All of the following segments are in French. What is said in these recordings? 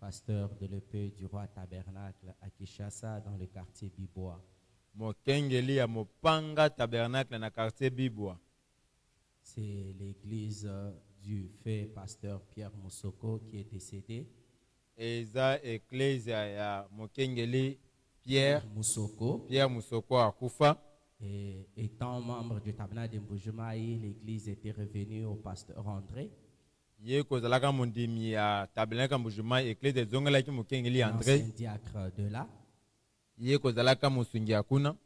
pasteur de l'épée du roi Tabernacle à Kinshasa dans le quartier Bibois. Mokengeli ya Mopanga Tabernacle na quartier Bibois. C'est l'église du fait pasteur Pierre Moussoko qui est décédé. Eza ecclesia ya Mokengeli Pierre Moussoko akufa. Et étant membre du Tabernacle de Mbujimayi, l'église était revenue au pasteur André. Ye kozalaka mondimi ya Tabernacle Mbujimayi ecclesia zongelaki Mokengeli André. Ancien diacre de là. Ye kozalaka musungi akuna.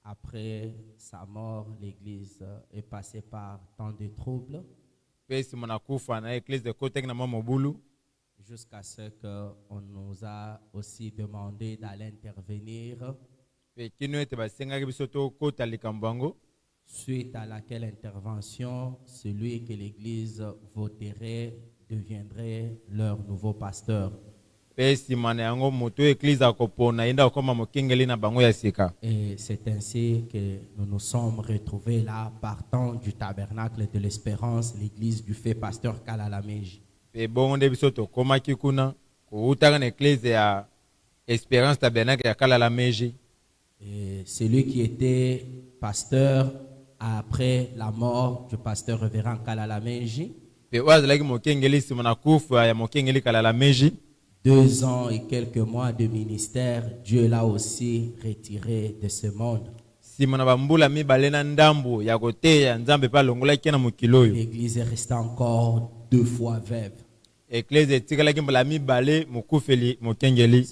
Après sa mort, l'église est passée par tant de troubles. Jusqu'à ce qu'on nous a aussi demandé d'aller intervenir. Suite à laquelle intervention, celui que l'église voterait deviendrait leur nouveau pasteur. Et c'est ainsi que nous nous sommes retrouvés là, partant du tabernacle de l'espérance, l'église du fait pasteur Kalalameji. Et celui qui était pasteur après la mort du pasteur révérend Kalalameji. 2 ans et quelques mois de ministère, Dieu l'a aussi retiré de ce monde. L'église est restée encore 2 fois veuve. C'est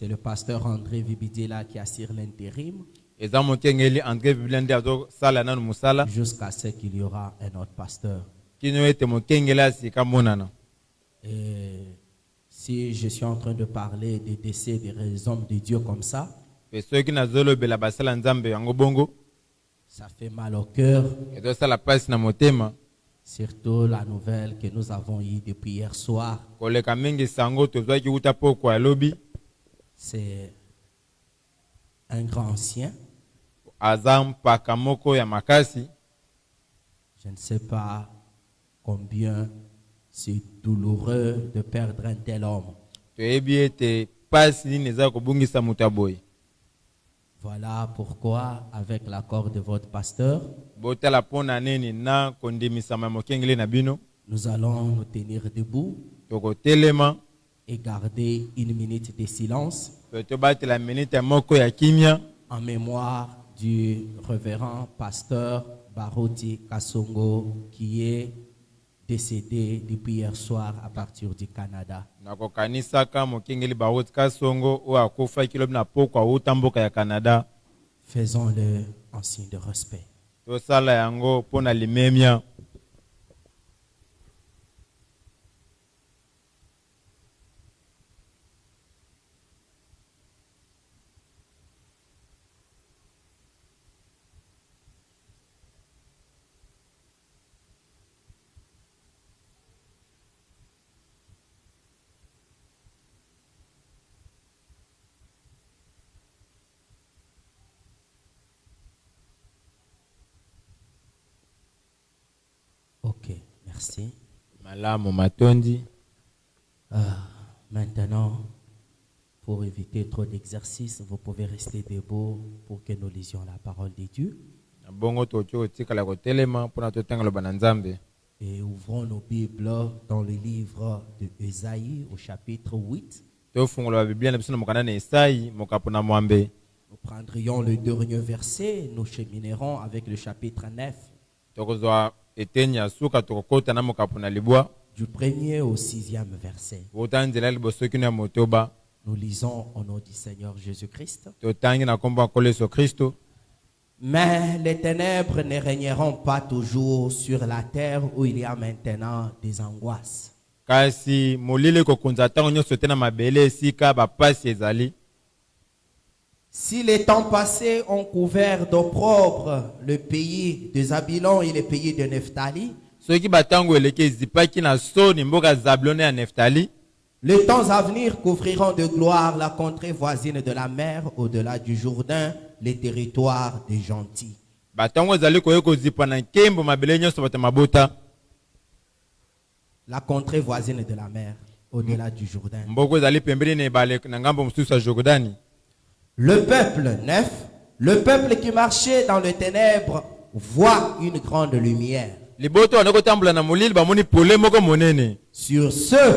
le pasteur André Vibidila qui assure l'intérim. Jusqu'à ce qu'il y aura un autre pasteur. Si je suis en train de parler des décès des hommes de Dieu comme ça, ça fait mal au cœur. Surtout la nouvelle que nous avons eue depuis hier soir. C'est un grand ancien. Je ne sais pas combien c'est douloureux de perdre un tel homme. Voilà pourquoi, avec l'accord de votre pasteur, nous allons nous tenir debout et garder 1 minute de silence en mémoire du révérend pasteur Barouti Kasongo qui est décédé depuis hier soir à partir du Canada. Faisons-le en signe de respect. Ok, merci. Maintenant, pour éviter trop d'exercices, vous pouvez rester debout pour que nous lisions la parole de Dieu. Et ouvrons nos Bibles dans le livre de Ésaïe au chapitre 8. Nous prendrions le dernier verset, nous cheminerons avec le chapitre 9. Du 1er au 6e verset. Nous lisons au nom du Seigneur Jésus-Christ. Mais les ténèbres ne régneront pas toujours sur la terre où il y a maintenant des angoisses. Si les temps passés ont couvert d'opprobre le pays de Zabulon et le pays de Nephtali, les temps à venir couvriront de gloire la contrée voisine de la mer, au-delà du Jourdain, les territoires des gentils. la contrée voisine de la mer, au-delà du Jourdain. Mboko ezali pembeni na ebale na ngambo mosusu ya Jordani. Le peuple neuf, le peuple qui marchait dans les ténèbres, voit une grande lumière. Liboto wanakotambola na molili bamoni pole moko monene. Sur ceux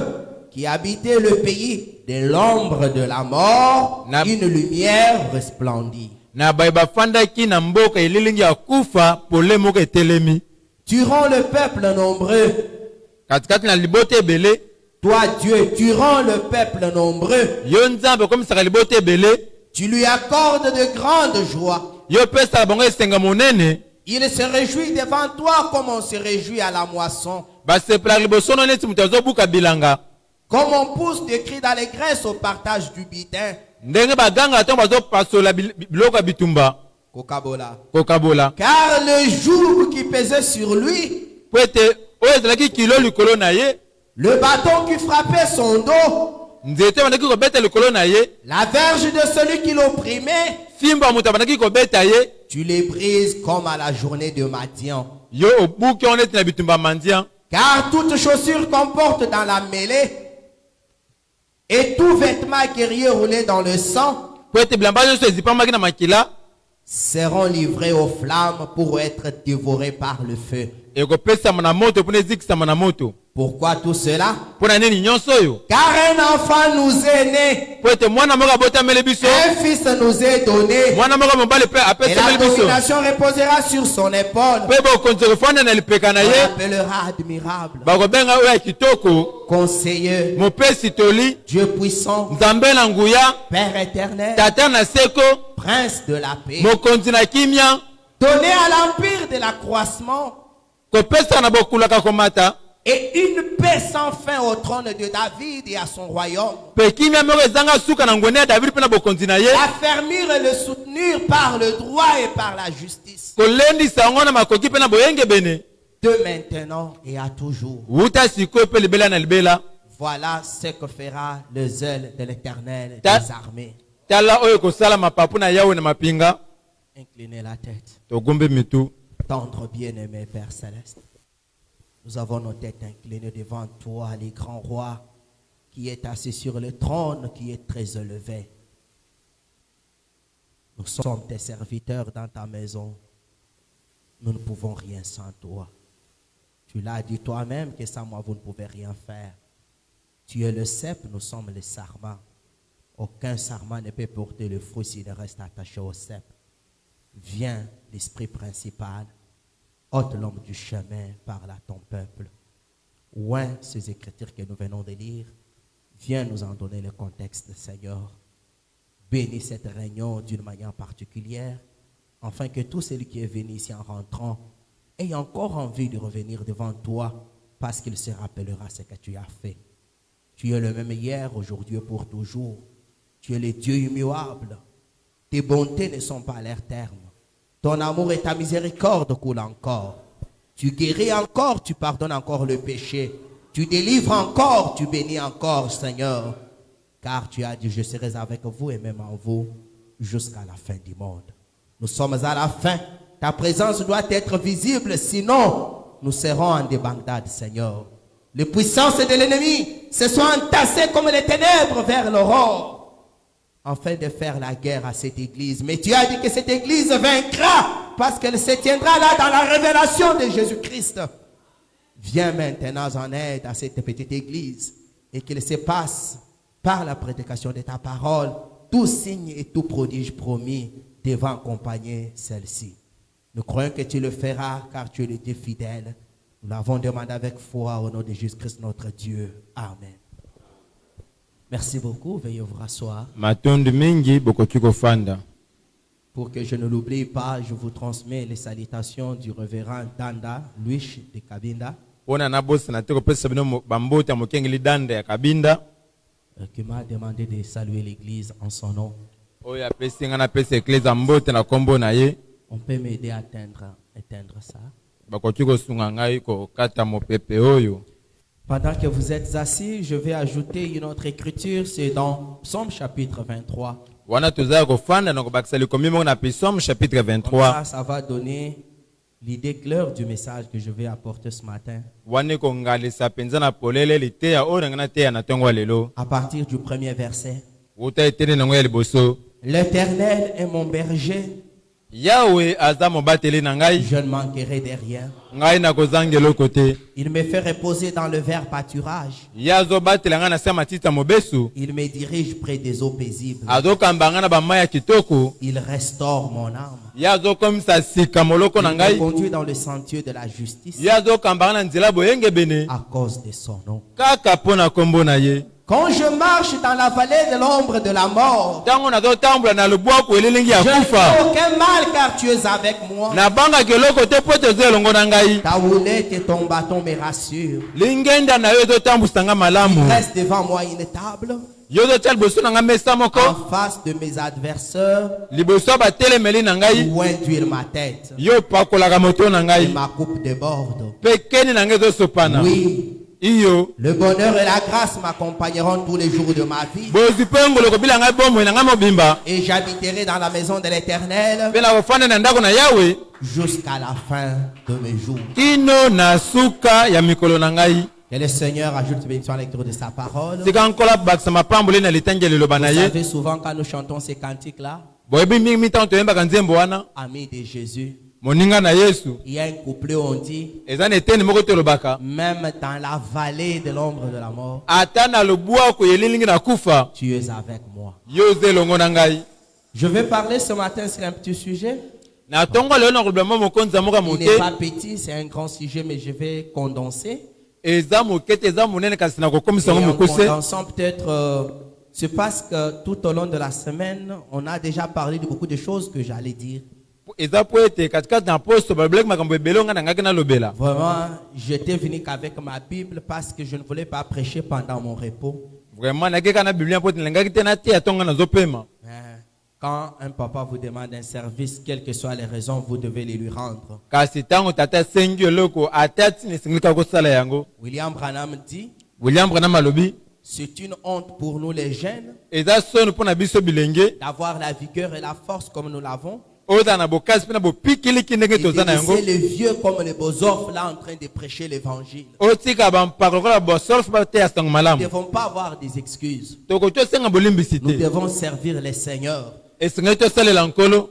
qui habitaient le pays de l'ombre de la mort, une lumière resplendit. Na baye bafandaki na mboka elilingi ya kufa pole moko etelemi. Tu rends le peuple nombreux. Katikati na liboto ebele. Toi Dieu, tu rends le peuple nombreux. Yo nzambe komisaka liboto ebele. Tu lui accordes de grandes joies. Yo pesa bango esenga monene. Il se réjouit devant toi comme on se réjouit à la moisson. Basepela liboso no neti mutu azobuka bilanga. Comme on pousse des cris d'allégresse au partage du butin. Ndenge baganga ntango bazopasola biloko ya bitumba. Kokabola. Car le joug qui pesait sur lui, po ete oyo ezalaki kilo likolo na ye, le bâton qui frappait son dos, nzete bandaki kobeta likolo na ye, la verge de celui qui l'opprimait, fimbo ya moto bandaki kobeta ye, tu les brises comme à la journée de Madian. Yo obuki on eti na bitumba mandian. Car toute chaussure comporte dans la mêlée, et tout vêtement guerrier roulé dans le sang, po ete bilamba nyonso ezipamaki na makila, seront livrés aux flammes pour être dévorés par le feu. ekopesama na moto mpona ezikisama na moto. Pourquoi tout cela? Mpona nini nyonso oyo? Car un enfant nous est né, po ete mwana moko abotameli biso, un fils nous est donné, mwana moko mobali mpe et la apesameli biso, domination reposera sur son épaule. mpe bokonzi kofanda na lipeka na On ye. l'appellera admirable, Bakobenga oyo ya kitoko, conseiller, mopesi toli, Dieu puissant, nzambe na nguya, Père éternel, tata na seko, Prince de la paix, mokonzi na kimia, donné à l'empire de l'accroissement, kopesa na bokulaka komata, et une paix sans fin au trône de David et à son royaume. pe kimia moko ezanga suka na ngone ya David mpe na bokonzi na ye, Affermir et le soutenir par le droit et par la justice. kolendisa yango na makoki mpe na boyengebene, De maintenant et à toujours. wuta sikoyo mpe libela na libela. Voilà ce que fera le zèle de l'Éternel Ta- des armées. Tala oyo kosala mapapu na yawe na mapinga. Inclinez la tête. Togombe mitu. Tendre bien-aimé Père Céleste. Nous avons nos têtes inclinées devant toi, les grands rois, qui est assis sur le trône, qui est très élevé. Nous sommes tes serviteurs dans ta maison. Nous ne pouvons rien sans toi. Tu l'as dit toi-même que sans moi, vous ne pouvez rien faire. Tu es le cep, nous sommes les sarments. Aucun sarment ne peut porter le fruit s'il reste attaché au cep. Viens, l'esprit principal, ôte l'homme du chemin, parle à ton peuple. Oint ces écritures que nous venons de lire, viens nous en donner le contexte, Seigneur. Bénis cette réunion d'une manière particulière, afin que tout celui qui est venu ici en rentrant ait encore envie de revenir devant toi, parce qu'il se rappellera ce que tu as fait. Tu es le même hier, aujourd'hui et pour toujours. Tu es le Dieu immuable. Tes bontés ne sont pas à leur terme. Ton amour et ta miséricorde coulent encore. Tu guéris encore, tu pardonnes encore le péché. Tu délivres encore, tu bénis encore, Seigneur. Car tu as dit, je serai avec vous et même en vous jusqu'à la fin du monde. Nous sommes à la fin. Ta présence doit être visible, sinon nous serons en débandade, Seigneur. Les puissances de l'ennemi se sont entassées comme les ténèbres vers l'aurore, afin de faire la guerre à cette église. Mais tu as dit que cette église vaincra parce qu'elle se tiendra là dans la révélation de Jésus-Christ. Viens maintenant en aide à cette petite église et qu'il se passe par la prédication de ta parole tout signe et tout prodige promis devant accompagner celle-ci. Nous croyons que tu le feras car tu es le Dieu fidèle. Nous l'avons demandé avec foi au nom de Jésus-Christ notre Dieu. Amen. Merci beaucoup. Veuillez vous rasseoir. Matondo mingi bokoki kofanda. Pour que je ne l'oublie pas, je vous transmets les salutations du révérend Danda Luis de Kabinda, Pona na bosi na te kopesa bino bambota mokengeli danda ya Kabinda. qui m'a demandé de saluer l'église en son nom. Oyo apesi nga na pesa ekleza mbote na kombo na ye. On peut m'aider à éteindre ça. Bakoki kosunga ngai kokata mopepe oyo. Pendant que vous êtes assis, je vais ajouter une autre écriture, c'est dans Psaume chapitre 23. Wana tozala kofanda na kobakisa likomi moko na Psaume chapitre Comme 23. ça va donner L'idée claire du message que je vais apporter ce matin, wane kongalisa penza na polele liteya oyo nanga nateya na ntongo ya lelo à partir du premier verset. uta etene nango ya liboso. L'Éternel est mon berger, Yawe aza mobateli na ngai, je ne manquerai de rien. ngai nakozangela kote. Il me fait reposer dans le vert pâturage. Ye azobatela ngai na se ya matiti ya mobesu, Il me dirige près des eaux paisibles. azokamba ngai na bamai ya kitoko. Il restaure mon âme. Ye azokomisa sika moloko na Il me ngai, conduit dans le sentier de la justice ye azokamba ngai na nzela boyengebene à cause de son nom. kaka mpo na kombo na ye. Quand je marche dans la vallée de l'ombre de la mort, Ntango nazotambola na lubwaku elilingi ya je ne kufa, fais aucun mal car tu es avec moi. nabangaka eloko te mpo ete oza elongo na ngai. Ta houlette et ton bâton me rassurent. Lingenda na yo ezotambwisa nga malamu. Reste devant moi une table Yo ozotia liboso na nga mesa moko, en face de mes adversaires liboso ya batelemeli na ngai. où induire ma tête. Yo opakolaka moto na Et ngai, ma coupe déborde. mpe keni na ngai ezosopana. Oui, Iyo le bonheur et la grâce m'accompagneront tous les jours de ma vie. bozwi mpe ngolo kobila ngai bomoi na ngai mobimba, Et j'habiterai dans la maison de l'Éternel mpe na kofanda na ndako na Yawe jusqu'à la fin de mes jours. kino na suka ya mikolo na ngai. Que le Seigneur ajoute bénédiction à la lecture de sa parole. Tika nkola bakisa mapamboli na litangi ya liloba na Vous ye. savez, souvent quand nous chantons ces cantiques-là, Boyebi mingi mitango toyembaka nzembo wana, amis de Jésus, moninga na Yesu, il y a un couplet où on dit, eza na eteni moko tolobaka, même dans la vallée de l'ombre de la mort, ata na lobwaku elilingi na kufa, tu es avec moi. yo oza elongo na ngai. Je vais parler ce matin sur un petit sujet. Na tongo lelo na koloba mokonzi ya moka Il n'est moke, pas petit, c'est un grand sujet, mais je vais condenser. eza moke te eza monene kasi na kokomisa Et yango en mokuse. condensant peut-être, c'est parce que tout au long de la semaine, on a déjà parlé de beaucoup de choses que j'allais dire. Eza po ete katikati na posto babileki makambo ebele onga na ngaki nalobela. Vraiment, j'étais venu qu'avec ma Bible parce que je ne voulais pas prêcher pendant mon repos. Vraiment nakeka na biblia mpo ete nalingaki te nateya tonga nazopema. Quand un papa vous demande un service, quelles que soient les raisons, vous devez les lui rendre. Kasi ntango tata asengi eloko ata tina esengeli kaka kosala yango. William Branham dit, William Branham alobi, c'est une honte pour nous les jeunes eza soni mpo na biso bilenge d'avoir la vigueur et la force comme nous l'avons. oza na bokasi mpe na bopikiliki ndenge Et de toza na yango. laisser les vieux comme les beaux-offres là en train de prêcher l'évangile. Otika bampaka lokola bosolo fo bateya sango Nous ne malamu. devons pas avoir des excuses. Tokoki tosenga bolimbisi Nous te. devons servir le Seigneur, Esengeli tosalela nkolo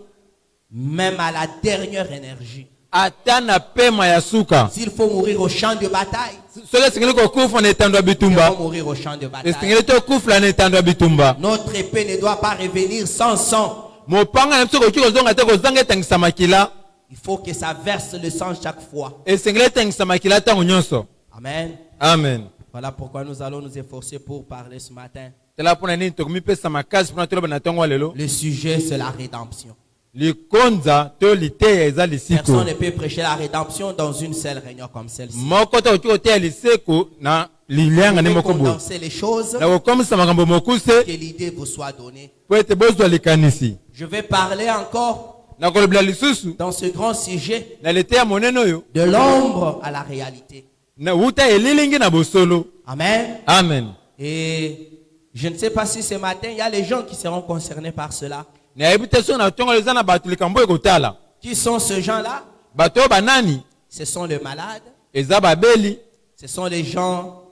même à la dernière énergie. ata na pema ya suka. S'il faut mourir au champ de bataille, Soki esengeli kokufa na etando ya nous bitumba, devons mourir au champ de bataille. esengeli tokufula na etando ya bitumba. Notre épée ne doit pas revenir sans sang. Mopanga na biso koki kozonga te kozanga etangisa makila. Il faut que ça verse le sang chaque fois. Esengeli etangisa makila ntango nyonso. Amen. Amen. Voilà pourquoi nous allons nous efforcer pour parler ce matin. Tala mpona nini tokomipesa makasi mpona toloba na ntongo ya lelo. Le sujet, c'est la rédemption. Likonza to liteya eza lisiko. Personne ne peut prêcher la rédemption dans une seule réunion comme celle-ci. Moko te koki koteya liseko na lilianga Je ne vais moko boye. condenser les choses, Na kokomisa makambo mokuse que l'idée vous soit donnée. po ete bozwa likanisi. Je vais parler encore Na kolobela lisusu dans ce grand sujet na liteya monene oyo de l'ombre à la réalité. na wuta elilingi na bosolo. Amen. Amen. Et je ne sais pas si ce matin, il y a les gens qui seront concernés par cela. Nayebi te soki na ntongo eza na bato likambo ekotala. Qui sont ces gens-là? Bato oyo banani? Ce sont les malades. Eza babeli. Ce sont les gens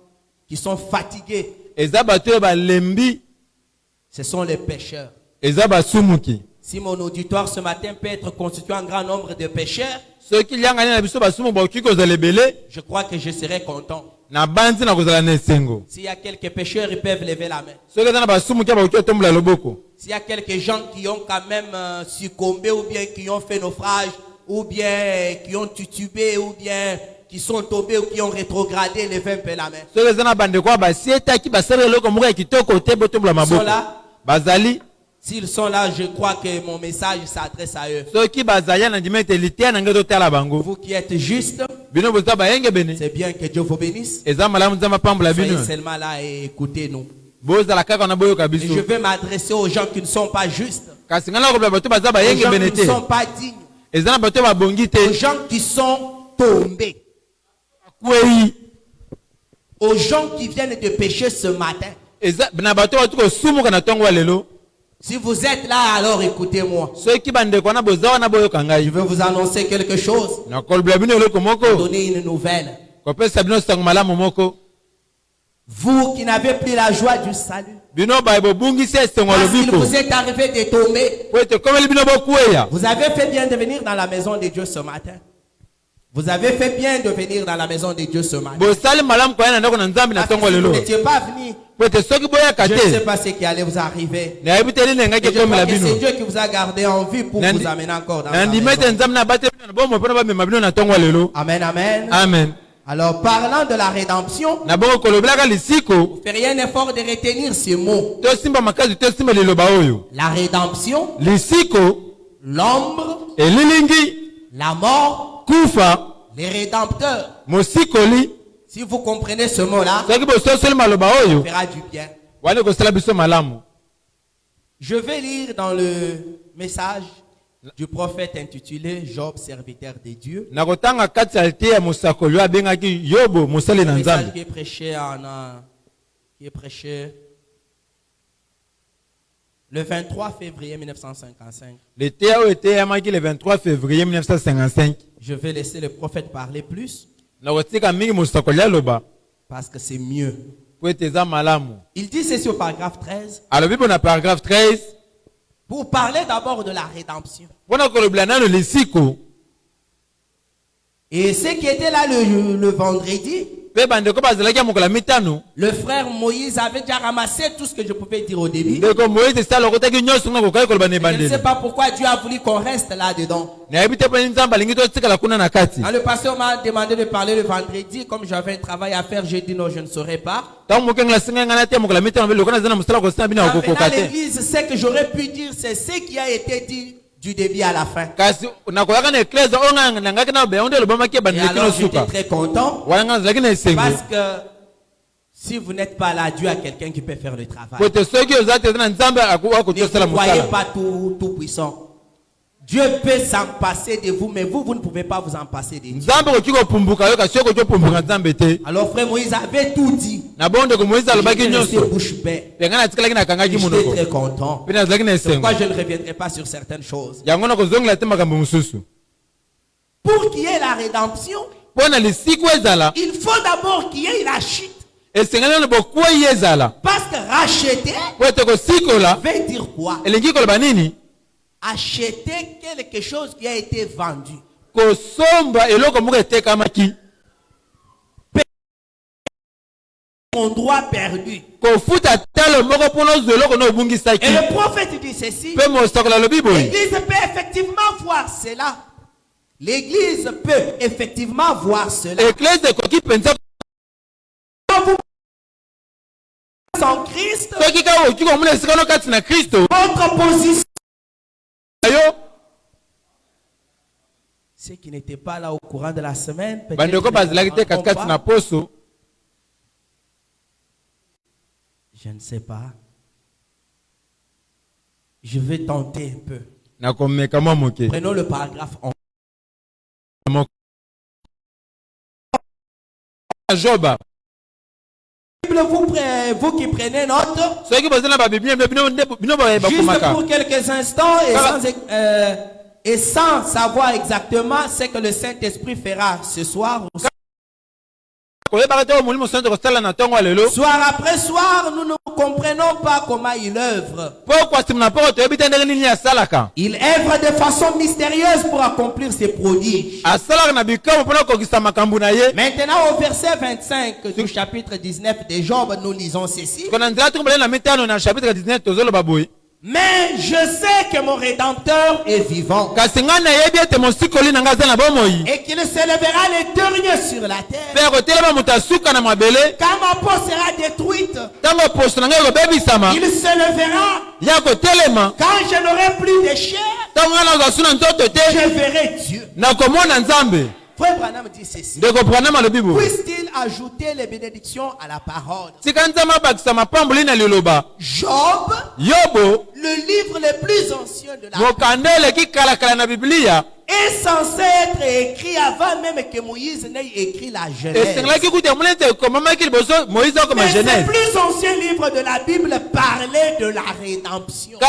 qui sont fatigués. Eza bato oyo balembi. Ce sont les pécheurs. Eza basumuki. Si mon auditoire ce matin peut être constitué en grand nombre de pécheurs, Soki liangani na biso basumu bakoki kozala ebele, je crois que je serai content. na bandi na kozala na esengo. S'il y a quelques pécheurs, ils peuvent lever la main. Soki eza na basumuki bakoki kotombola loboko. S'il y a quelques gens qui ont quand même succombé, ou bien qui ont fait naufrage, ou bien qui ont titubé, ou bien qui sont tombés, ou qui ont rétrogradé, levez un peu la main. Soki eza na bandeko basi etaki basala eloko moko ya kitoko te botombola Ils sont maboko. là. Bazali. S'ils sont là, je crois que mon message s'adresse à eux. Soki bazali na ndima ete liteya na ngai totala bango. Vous qui êtes justes, Bino boza bayenge bene. c'est bien que Dieu vous bénisse. Eza malamu nzambe apambola bino. Soyez seulement là et écoutez-nous. Bozala kaka na boyoka Et biso. je vais m'adresser aux gens qui ne sont pas justes, Kasi ngana kolobela bato baza aux bayenge gens bene qui ne te. sont pas dignes, Eza na bato babongi aux te. gens qui sont tombés, Kwei. aux gens qui viennent de pécher ce matin. Eza na bato batu kosumuka na ntongo ya lelo. Si vous êtes là, alors écoutez-moi. soki bandeko wana boza wana boyoka Je ngai veux vous annoncer quelque chose. nakolobela bino eloko moko Donner une nouvelle. kopesa bino sango malamu moko Vous qui n'avez plus la joie du salut. bino baye bobungisi esengo ya Parce qu'il lobiko vous est arrivé de tomber. po ete ekomeli bino bokweya Vous avez fait bien de venir dans la maison de Dieu ce matin. Vous avez fait bien de venir dans la maison de Dieu ce matin. bosali malamu koya na ndako na nzambe na Parce que ntongo si vous lelo n'étiez pas venu, po ete soki boyaka je ne sais te pas ce qui allait vous arriver. nayebi te nini engaki Et je crois ekomela que c'est bino Dieu qui vous a gardé en vie pour Nandi- vous amener encore dans na la ndima ete maison. nzambe na bate bino na bomo mpona bamema bino na ntongo ya lelo Amen, amen. amen Alors, parlant de la rédemption, na bongo kolobelaka lisiko faites un effort de retenir ce mot. tosimba makasi tosimba liloba oyo La rédemption, lisiko l'ombre, elilingi la mort, kufa les rédempteurs. mosikoli Si vous comprenez ce mot-là, soki bososoli maloba ça oyo fera du bien. wani kosala biso malamu Je vais lire dans le message du prophète intitulé Job, serviteur de Dieu. nakotanga kati ya te ya mosakoli oyo abengaki yobo mosali Le na message nzambe qui est prêché le 23 février 1955. le te oyo eteyamaki le 23 février 1955 Je vais laisser le prophète parler plus nakotika mingi mosakoli aloba parce que c'est mieux. po ete eza malamu Il dit ceci au paragraphe 13 alobi mpo na paragraphe 13 pour parler d'abord de la rédemption. mpona kolobela nano lisiko Et ceux qui étaient là le vendredi, mpe bandeko bazalaki ya mokolo mitano le frère Moïse avait déjà ramassé tout ce que je pouvais dire au début. ndeko moïse esala lokotaki nyonso nga kokai koloba na Je ne sais ebandeli pas pourquoi Dieu a voulu qu'on reste là-dedans. nayebi te mpo nzambe alingi totikala kuna na kati Quand le pasteur m'a demandé de parler le vendredi, comme j'avais un travail à faire, j'ai dit non, je ne saurais pas. ntango mokenga asengai ngai natia mokolo mitano mpe lokona aza na mosala kosala bino Maintenant, akokoka te l'église, ce que j'aurais pu dire, c'est ce qui a été dit du début à la fin. kasi nakoyaka na eklese oyo nga nangaki na beyo nde elobamaki Et ebandeli alors, kino j'étais suka très content wana nga nazalaki na esengo parce que si vous n'êtes pas là, Dieu a quelqu'un qui peut faire le po travail. ete soki oza te eza na nzambe Ne akotosala vous croyez mosala pas tout puissant. Dieu peut s'en passer de vous, mais vous ne pouvez pas vous en passer de Dieu. nzambe okoki kopumbuka yo kasi okoki opumbuka nzambe te Alors, frère Moïse avait tout dit. na bongo ndeko moïse alobaki J'étais resté nyonso bouche bée. mpe ngai natikalaki nakangaki J'étais monoko très content. mpe nazalaki na C'est esengo pourquoi je ne reviendrai pas sur certaines choses. yango nakozongela te makambo mosusu Pour qu'il y ait la rédemption, mpo na lisiko ezala il faut d'abord qu'il y ait la chute. esengeli nano bokwei ezala Parce que racheter po ete kosikola veut dire quoi? elingi koloba nini Acheter quelque chose qui a été vendu. kosomba eloko moko etekamaki Mon droit perdu. kofuta talo moko mpona ozwa eloko na obungisaki Et le prophète dit ceci. mpe mosakoli alobi boye L'église peut effectivement voir cela. L'église peut effectivement voir cela. eklese ekoki mpenza Quand vous en Christ, soki kaka okoki komona esika no kati na kristo votre position. na yo Ceux qui n'étaient pas là au courant de la semaine, peut-être bandeko bazalaki te katikati na poso je ne sais pas. Je vais tenter un peu. nakomeka mwa moke Prenons le paragraphe 11. joba Vous qui prenez note, soki boza na babiblia bino juste bakomaka pour quelques instants et sans savoir exactement ce que le Saint-Esprit fera ce soir. koyebaka te oyo molimo santo kosala na ntongo ya lelo Soir après soir, nous ne comprenons pas comment il œuvre. mpo kwasima na mpoko toyebi te ndenge nini asalaka Il œuvre de façon mystérieuse pour accomplir ses prodiges. asalaka na bikambo mpona kokokisa makambo na ye Maintenant, au verset 25 du chapitre 19 de Job, nous lisons ceci. kona nzela tukumbele na mitano na chapitre 19 tozoloba boye Mais je sais que mon Rédempteur est vivant kasi ngai nayebi ete mosikoli na ngai aza na bomoi et qu'il s'élèvera les derniers sur la terre. mpe akotelema moto asuka na mabele Quand ma peau sera détruite, ntango poso na ngai ekobebisama il s'élèvera. ye akotelema Quand je n'aurai plus de chair, ntango ngai nazwa su na nzoto je te verrai Dieu. nakomona nzambe Frère Branham dit ceci. ndeko branam alobi boye Puisse-t-il ajouter les bénédictions à la parole? tika nzambe abakisa mapamboli na liloba Job, yobo le livre le plus ancien de la Bible, mokanda eleki kalakala na biblia est censé être écrit avant même que Moïse n'ait écrit la Genèse. Mais le plus ancien livre de la Bible parlait de la rédemption. Et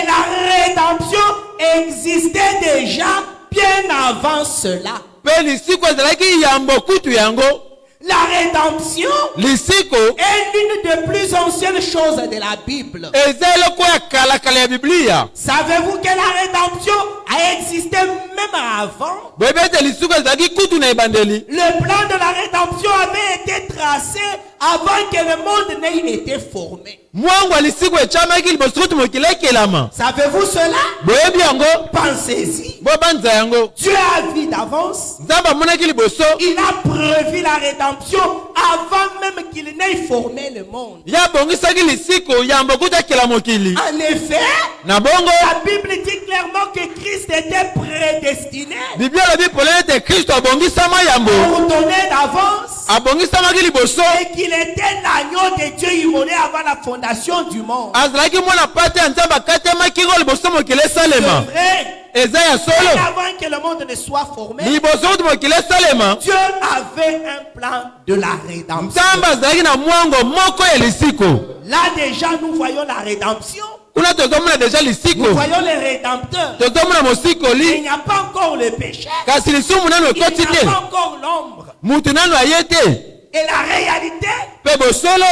la rédemption existait déjà bien avant cela. La rédemption est l'une des plus anciennes choses de la Bible. Savez-vous que la rédemption a existé même avant? Le plan de la rédemption avait été tracé avant que le monde n'ait été formé. Savez-vous cela? Pensez-y. Dieu a vu d'avance. Il a prévu la rédemption avant même qu'il n'ait formé le monde. En effet, la Bible dit clairement que Christ était prédestiné pour donner d'avance et qu'il était l'agneau de Dieu immolé avant la fondation du monde. C'est vrai. Avant que le monde ne soit formé, Dieu avait un plan de la rédemption. Là déjà nous voyons la rédemption. Nous voyons les rédempteurs. Il n'y a pas encore le péché. Il n'y a pas encore l'ombre. Et la réalité,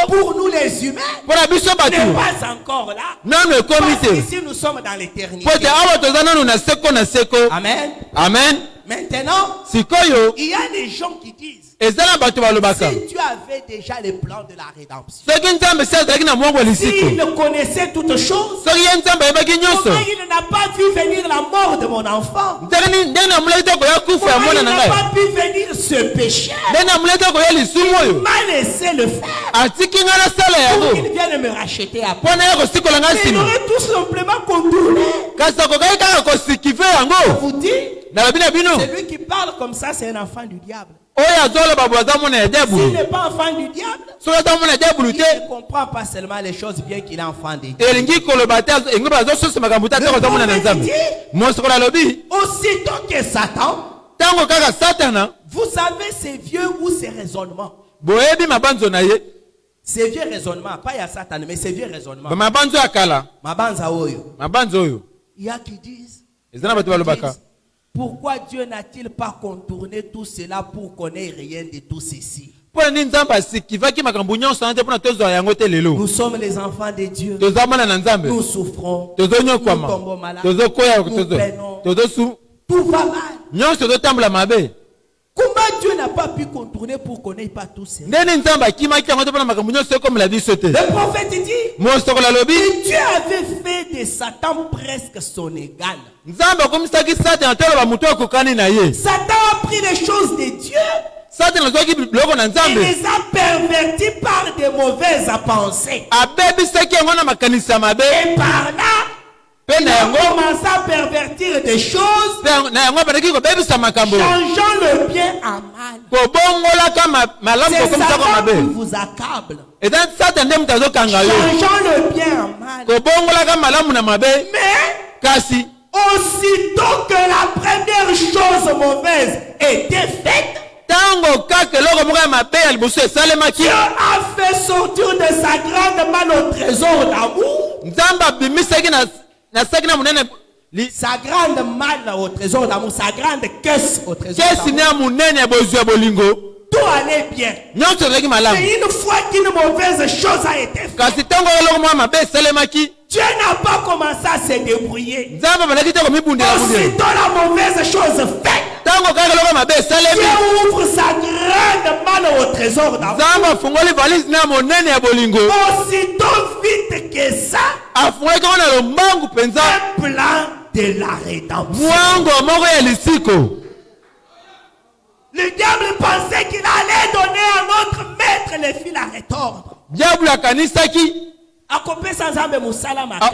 pour nous les humains, n'est pas encore là. Parce qu'ici nous sommes dans l'éternité. Amen. Amen. Maintenant, il y a des gens qui disent, si tu avais déjà le plan de la rédemption, s'il connaissait toutes choses, comment il n'a pas pu venir la mort de mon enfant? Comment il n'a pas pu venir ce péché? Il m'a laissé le faire pour qu'il vienne me racheter après. Mais il aurait tout simplement contourné. Je vous dis, celui qui parle comme ça, c'est un enfant du diable. S'il n'est pas enfant du diable, il ne comprend pas seulement les choses bien qu'il est enfant de Dieu. Aussitôt que Satan, vous savez ces vieux ou ces raisonnements. Ces vieux raisonnements, pas il y a Satan, mais ces vieux raisonnements. Il y a qui disent, pourquoi Dieu n'a-t-il pas contourné tout cela pour qu'on n'ait rien de tout ceci? Nous sommes les enfants de Dieu. Nous souffrons. Nous tombons malades. Nous peinons. Tout va mal. Comment Dieu n'a pas pu contourner pour qu'on n'ait pas tout cela? Le prophète dit, Dieu avait fait de Satan presque son égal. Satan a pris les choses de Dieu et les a pervertis par de mauvaises pensées. Et par là, il a commencé à pervertir des choses, changeant le bien en mal. C'est Satan qui vous accable, changeant le bien en mal. Mais aussitôt que la première chose mauvaise était faite, Dieu a fait sortir de sa grande main au trésor d'amour. Sa grande malle au trésor d'amour, sa grande caisse au trésor d'amour. Tout allait bien. Mais une fois qu'une mauvaise chose a été faite, Dieu n'a pas commencé à se débrouiller. Aussitôt la mauvaise chose faite, Dieu ouvre sa grande malle au trésor d'amour. Aussitôt vite que ça, un plan de la rédemption. Le diable pensait qu'il allait donner à notre maître le fil à retordre. Akopesa nzambe musala makasi.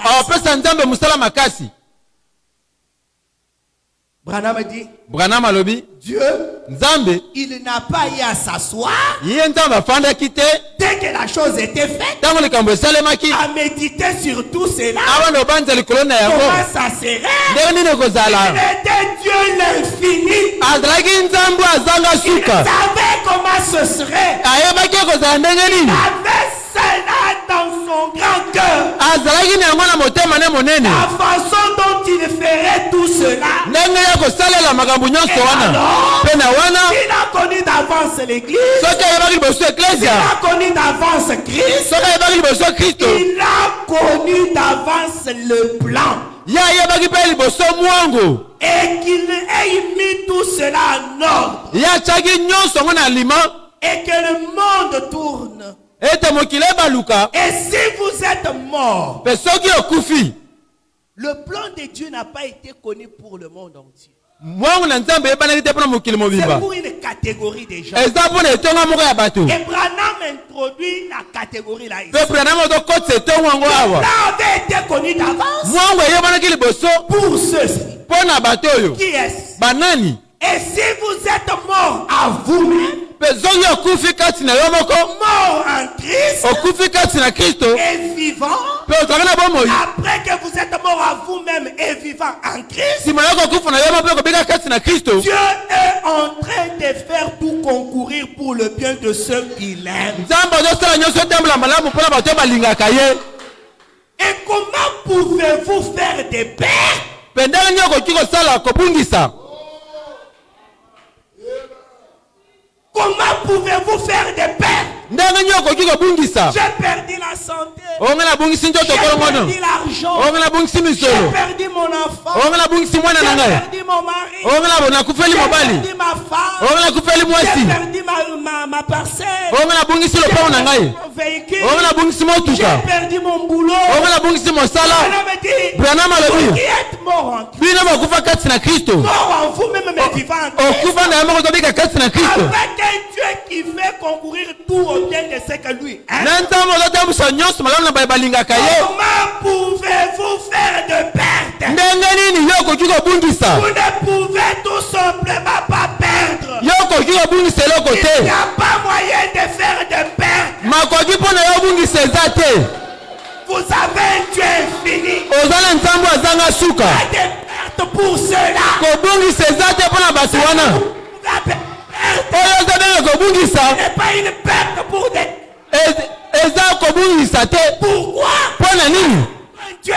Branham dit, Branham alobi, Dieu, Nzambe, il n'a pas eu à s'asseoir Ye Nzambe afanda kite, dès que la chose était faite, tango likambo esalemaki, à méditer sur tout cela. avant de banza likolo na yango, Comment ça serait? ndenge nini Il ekozala? était Dieu l'infini. Azalaki Nzambe azanga Il suka, savait comment ce serait. ayebaki ekozala ndenge Il nini, avait cela dans son grand cœur. azalaki na yango na motema ne monene, La façon dont il ferait tout cela. ndenge ya kosalela makambo nyonso wana. Pe na wana, Il a connu d'avance l'église. soki ayebaki liboso Il eklesia, a connu d'avance Christ. soki ayebaki liboso Kristo, Il a connu d'avance le plan. ye ayebaki mpe liboso mwango, Et qu'il ait mis tout cela en ordre. ye atiaki nyonso yango na alima, Et que le monde tourne. ete mokili ebaluka. Et si vous êtes mort, Pe soki okufi, le plan de Dieu n'a pas été connu pour le monde entier. mwangu na Nzambe eyebanaki te mpona mokili C'est mobimba. pour une catégorie de gens. Eza mpona etonga moko ya bato. Et Branham introduit la catégorie là ici. Pe Branham ozokotisa etongo yango awa. Ça avait été connu d'avance Mwangu eyebanaki liboso pour ceux-ci. mpona bato oyo. Qui est-ce? Banani? Et si vous êtes mort à vous-même, Pe soki okufi kati na yo moko, mort en Christ okufi kati na Kristo, et vivant, pe ozalaki na bomoi. après que vous êtes mort à vous-même et vivant en Christ, Nsima yo kokufa na yo moko pe kobika kati na Kristo, Dieu est en train de faire tout concourir pour le bien de ceux qui l'aiment. Nzambe azosala nyonso etambola malamu mpona bato oyo balingaka ye. Et comment pouvez-vous faire des pères Pe ndenge nini okoki kosala kobungisa? Comment pouvez-vous faire des pères? Ndenge nini okoki kobungisa? J'ai perdu la santé. Onge nabungisi nzoto J'ai kolongono, perdu l'argent. onge nabungisi J'ai misolo, perdu mon enfant. onge nabungisi mwana na J'ai ngai, perdu mon mari. onge nakufeli J'ai mobali, perdu ma femme. onge nakufeli J'ai mwasi, perdu ma parcelle. onge nabungisi J'ai lopango na perdu ngai, mon véhicule. onge nabungisi J'ai motuka, perdu mon boulot. onge nabungisi mosala. Branham me dit, Branham vous alobi, qui êtes mort en Christ, bino bakufa kati na Kristo, mort en vous-même mais vivant en Christ, okufa na yo moko tobika kati na Kristo. avec un Dieu qui fait concourir tout au bien de ce que lui aime. Na Nzambe ozotambwisa nyonso malamu na baye balingaka ye. Comment pouvez-vous faire de perte? Ndenge nini yo okoki kobungisa? Vous ne pouvez tout simplement pas perdre. Yo okoki kobungisa eloko Il n'y te. a pas moyen de faire de perte. Makoki mpona yo obungisa eza te. Vous avez un Dieu infini. Oza na Nzambe azanga suka. Pas de perte pour cela. Kobungisa eza te mpona bato wana. La perte Oyo oza ndenge kobungisa, n'est pas une perte pour des... eza kobungisa te. Pourquoi? Mpona nini? Un Dieu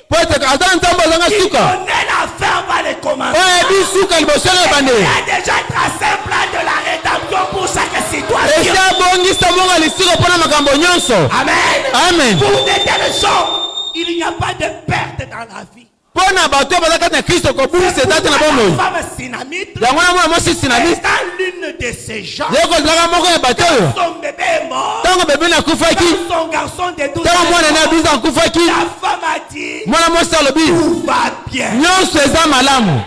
Po ete aza na Nzambe azanga qui suka. connaît la fin va les commencer. Oyebi suka liboso na Il ebandeli. y a déjà tracé un plan de la rédemption pour chaque citoyen. Eza bongisa monga lisiko mpona makambo nyonso. Amen. Amen. Pour de telles choses, il n'y a pas de perte dans la vie. Mpona bato baza kati na Kristo kobungisa eza te na bomoi. La femme synamite Yango na mwana mwasi sinamisi. étant l'une de ces gens. Ye kozalaka moko ya bato oyo. Son bébé est mort. Ntango bebe nakufaki, Son garçon de 12 ntango mwana na ans. 12 akufaki, La femme a dit, mwana mwasi alobi tout va bien. nyonso eza malamu.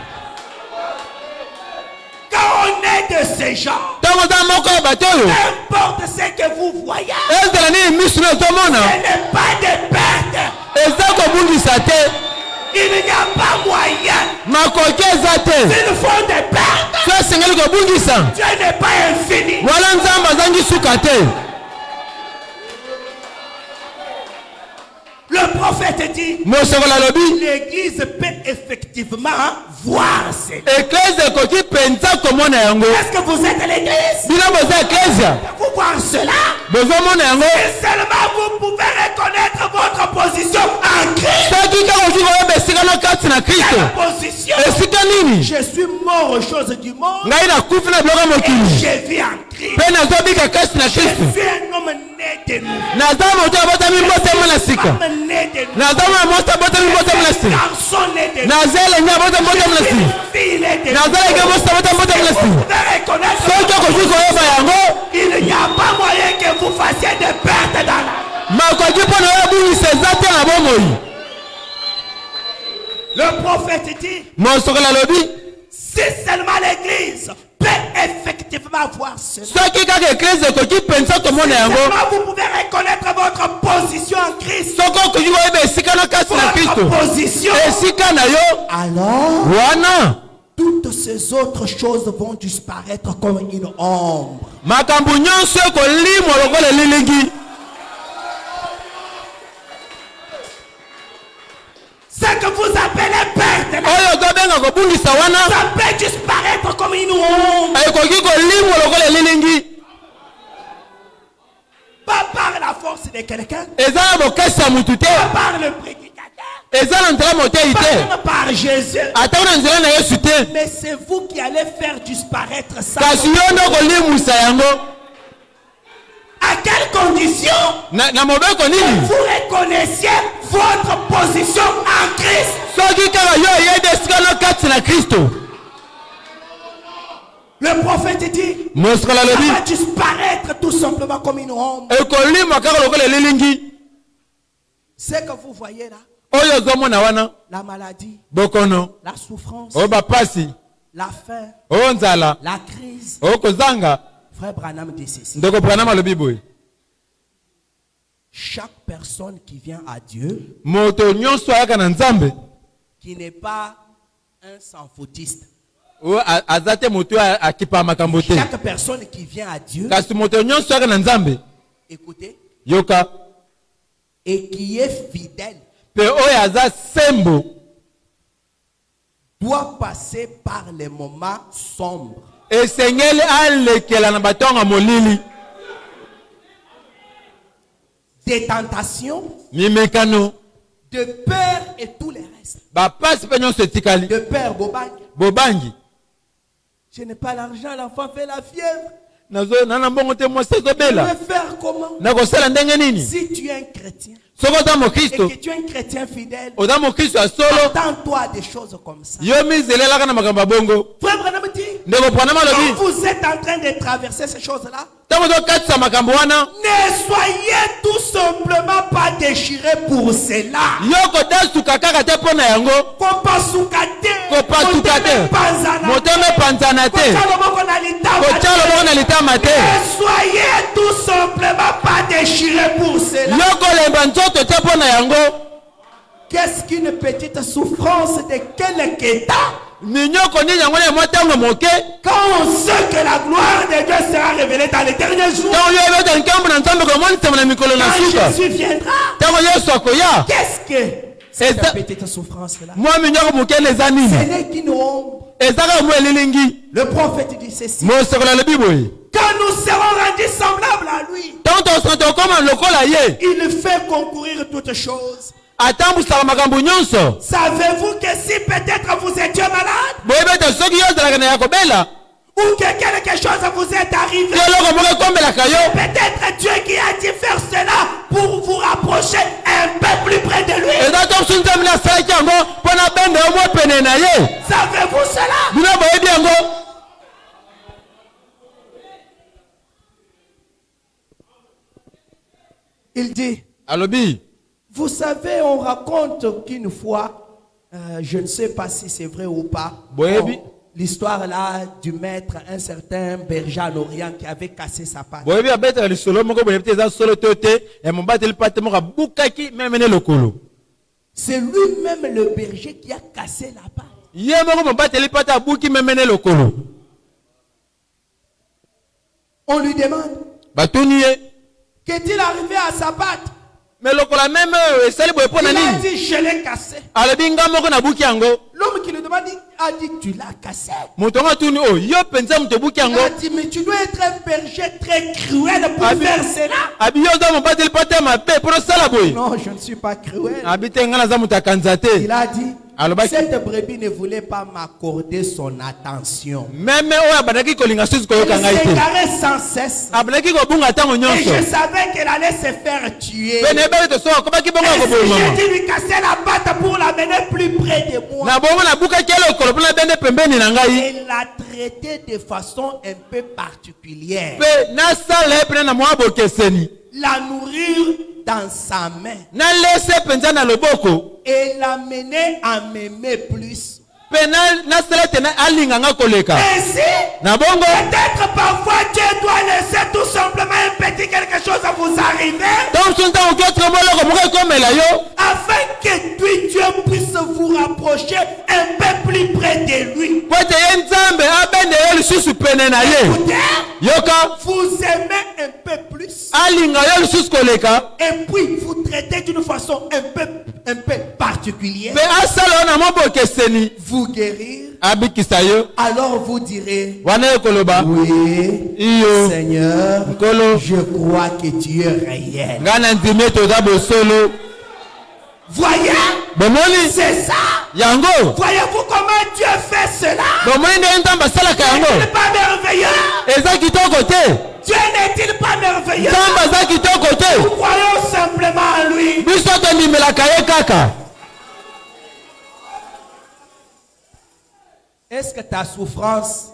Quand on est de ces gens, Ntango oza moko ya bato oyo, n'importe ce que vous voyez, ezala nini miso na ozomona, ce n'est pas de perte. eza kobungisa te. Il n'y a pas moyen. Makoki eza te. S'ils font des pertes, So esengeli kobungisa, Dieu n'est pas infini. wala Nzambe azangi suka te. Le prophète dit, Mosokoli alobi l'église peut effectivement voir cela. eklezia ekoki mpenza komona yango. Est-ce que vous êtes l'église? Bino boza eklezia, Vous voir cela? bozomona yango. Et seulement vous pouvez reconnaître votre position en Christ. Soki kaka okoki koyeba esika na kati na Kristo, Quelle position? esika nini? Je suis mort aux choses du monde Ngai nakufi na biloko ya et mokili, je vis en Christ. mpe nazobika kati na Je Kristo. suis un homme né de nouveau. Naza moto abotami mbotama na sika, Femme née de nouveau. naza mwana mwasi abotami mbotama na sika, Garçon né de nouveau. naza elenge abotami mbotama na sika, Fille née de naza nouveau. elenge mwasi abotami mbotama na Vous sika. pouvez reconnaître Soki okoki koyeba yango, il n'y a pas moyen que vous fassiez des pertes dans la vie. makoki mpona oyo abungisa eza te na bomoi. Le prophète dit, Mosokoli alobi si seulement l'église peut effectivement voir cela, soki kaka eklezia ekoki mpenza komona yango, seulement vous pouvez reconnaître votre position en Christ. soki okoki koyeba esika na kati na Votre Kristo, position. esika na yo Alors, wana ces autres choses vont disparaître comme une ombre. makambo nyonso ekolimwa lokola lilingi. Ce que vous appelez perte, Oyo tobenga kobungisa wana ça peut disparaître comme une ombre. ekoki kolimwa lokola lilingi. Pas par la force de quelqu'un, Eza na bokasi ya mutu te, pas par le prédicateur, eza na nzela motei pas te, même par Jésus. ata na nzela na Yesu te, Mais c'est vous qui allez faire disparaître ça. kasi yo nde kolimwisa yango. À quelles conditions? Na mobeko nini? Vous reconnaissiez votre position en Christ. Soki kaka yo oyede esika no kati na Kristo. Le prophète dit, Mosikola ça lobi va disparaître tout simplement comme une ombre. ekolimwa kaka lokola lilingi. Ce que vous voyez là, Oyo ozomona wana la maladie, bokono, la souffrance, oyo bapasi, la faim, oyo nzala, la crise. oyo kozanga. Frère Branham dit ceci. Ndeko Branham alobi boye, Chaque personne qui vient à Dieu, moto nyonso ayaka na Nzambe qui n'est pas un sans-fautiste, oyo aza te moto oyo akipa makambo te, chaque personne qui vient à Dieu, kasi moto nyonso ayaka na Nzambe écoutez, yoka et qui est fidèle, pe oyo aza sembo doit passer par les moments sombres. esengeli alekela na batonga molili, Des tentations, mimekano, de peur et tout le reste. bapasi pe nyonso etikali, De peur, Bobang. bobangi. Je n'ai pas l'argent, l'enfant fait la fièvre. Nana mbongo te mwasi Je ezobela, vais faire comment? nakosala ndenge nini? Si tu es un chrétien Soki oza et mokristo, que tu es un chrétien fidèle, oza mokristo ya solo, attends-toi des choses comme ça. yo mizelelaka na makambo ya bongo. Frère Branham dit, Ndeko Branham quand alobi vous êtes en train de traverser ces choses-là, ntango tokatisa makambo wana, ne soyez tout simplement pas déchirés pour cela. yo kodasuka kaka te mpo na yango, Kopasuka te, kopasuka te, motema epanzana te, kotia kotya loboko na litama te, ne soyez tout simplement pas déchirés pour cela. yo kolemba nzoto te mpo na yango. Qu'est-ce qu'une petite souffrance de quel état? Minyoko nini yango na mwa ntango moke, Quand on sait que la gloire de Dieu sera révélée dans les derniers jours, ntango yo ebeta nkambo na Nzambe komonisama na mikolo na quand suka, Jésus viendra, ntango Yesu akoya, qu'est-ce que cette ça- petite souffrance-là? mwa minyoko moke eza Ce nini? n'est qu'une ombre. Eza kaka mwa elilingi. Le prophète dit ceci. Mosikola alobi boye, Quand nous serons rendus semblables à lui, ntango tosana tokoma lokola ye, il fait concourir toutes choses. atambusaka makambo nyonso. Savez-vous que si peut-être vous étiez malade Boyebeta soki yo ozalaka na ya kobela, ou que quelque chose vous est arrivé, eloko moko ekombelaka yo, peut-être Dieu qui a dit faire cela pour vous rapprocher un peu plus près de lui. eza to mosusu Nzambe asalaki yango mpo na bende yo mwa pene na ye. Savez-vous cela? Bino boyebi yango. Il dit, Alobi, vous savez, on raconte qu'une fois, je ne sais pas si c'est vrai ou pas, Boyebi. l'histoire là du maître, un certain berger en Orient qui avait cassé sa patte. boyebi abetaka lisolo moko boyebi te eza solo to te, ya mobateli pate moko abukaki memene lokolo. C'est lui-même le berger qui a cassé la patte. Ye moko mobateli pate abuki memene lokolo. On lui demande, Batuni ye, qu'est-il arrivé à sa patte? me lokola meme esali boye mpo na Il a nini? dit, je l'ai cassé. Alobi nga moko nabuki yango. L'homme qui le demande a dit, tu l'as cassé. Moto ngo atuni o, yo penza moto ebuki Il yango. a dit, mais tu dois être un berger très cruel pour Abi- faire cela. Abi yo oza mobateli pate mabe mpo tosala boye. Non, je ne suis pas cruel. Abi te nga naza moto akanza te. Il a dit, Alobaki. cette brebis ne voulait pas m'accorder son attention. Meme oyo abandaki kolinga susu Elle koyoka ngai te. s'égarait sans cesse. Abandaki kobunga ntango Et nyonso. je savais qu'elle allait se faire tuer. Pe nayebaki to so akobaki bongo Et si akoboma. j'ai dû lui casser la patte pour l'amener plus près de moi, Na bongo nabukaki ye lokolo mpo nabende pembeni na ngai. elle l'a traité de façon un peu particulière. Pe nasala ye pene na mwa bokeseni. La nourrir dans sa main Nalese penza na loboko. et l'amener à m'aimer plus. Pe nasala ete alinga nga koleka. Ainsi, Na bongo peut-être parfois Dieu doit laisser tout simplement un petit quelque chose à vous arriver ntango mosusu ntango okiotika moloko moko ekomela yo afin que Dieu puisse vous rapprocher un peu plus près de lui. Écoutez, vous aimez un peu plus. Et puis vous traitez d'une façon un peu particulière. Vous guérir. Alors vous direz, oui, Seigneur, je crois que tu es réel. Voyez, c'est ça. Voyez-vous comment Dieu fait cela? N'est-il pas merveilleux? Dieu n'est-il pas merveilleux? Nous croyons simplement en lui. Est-ce que ta souffrance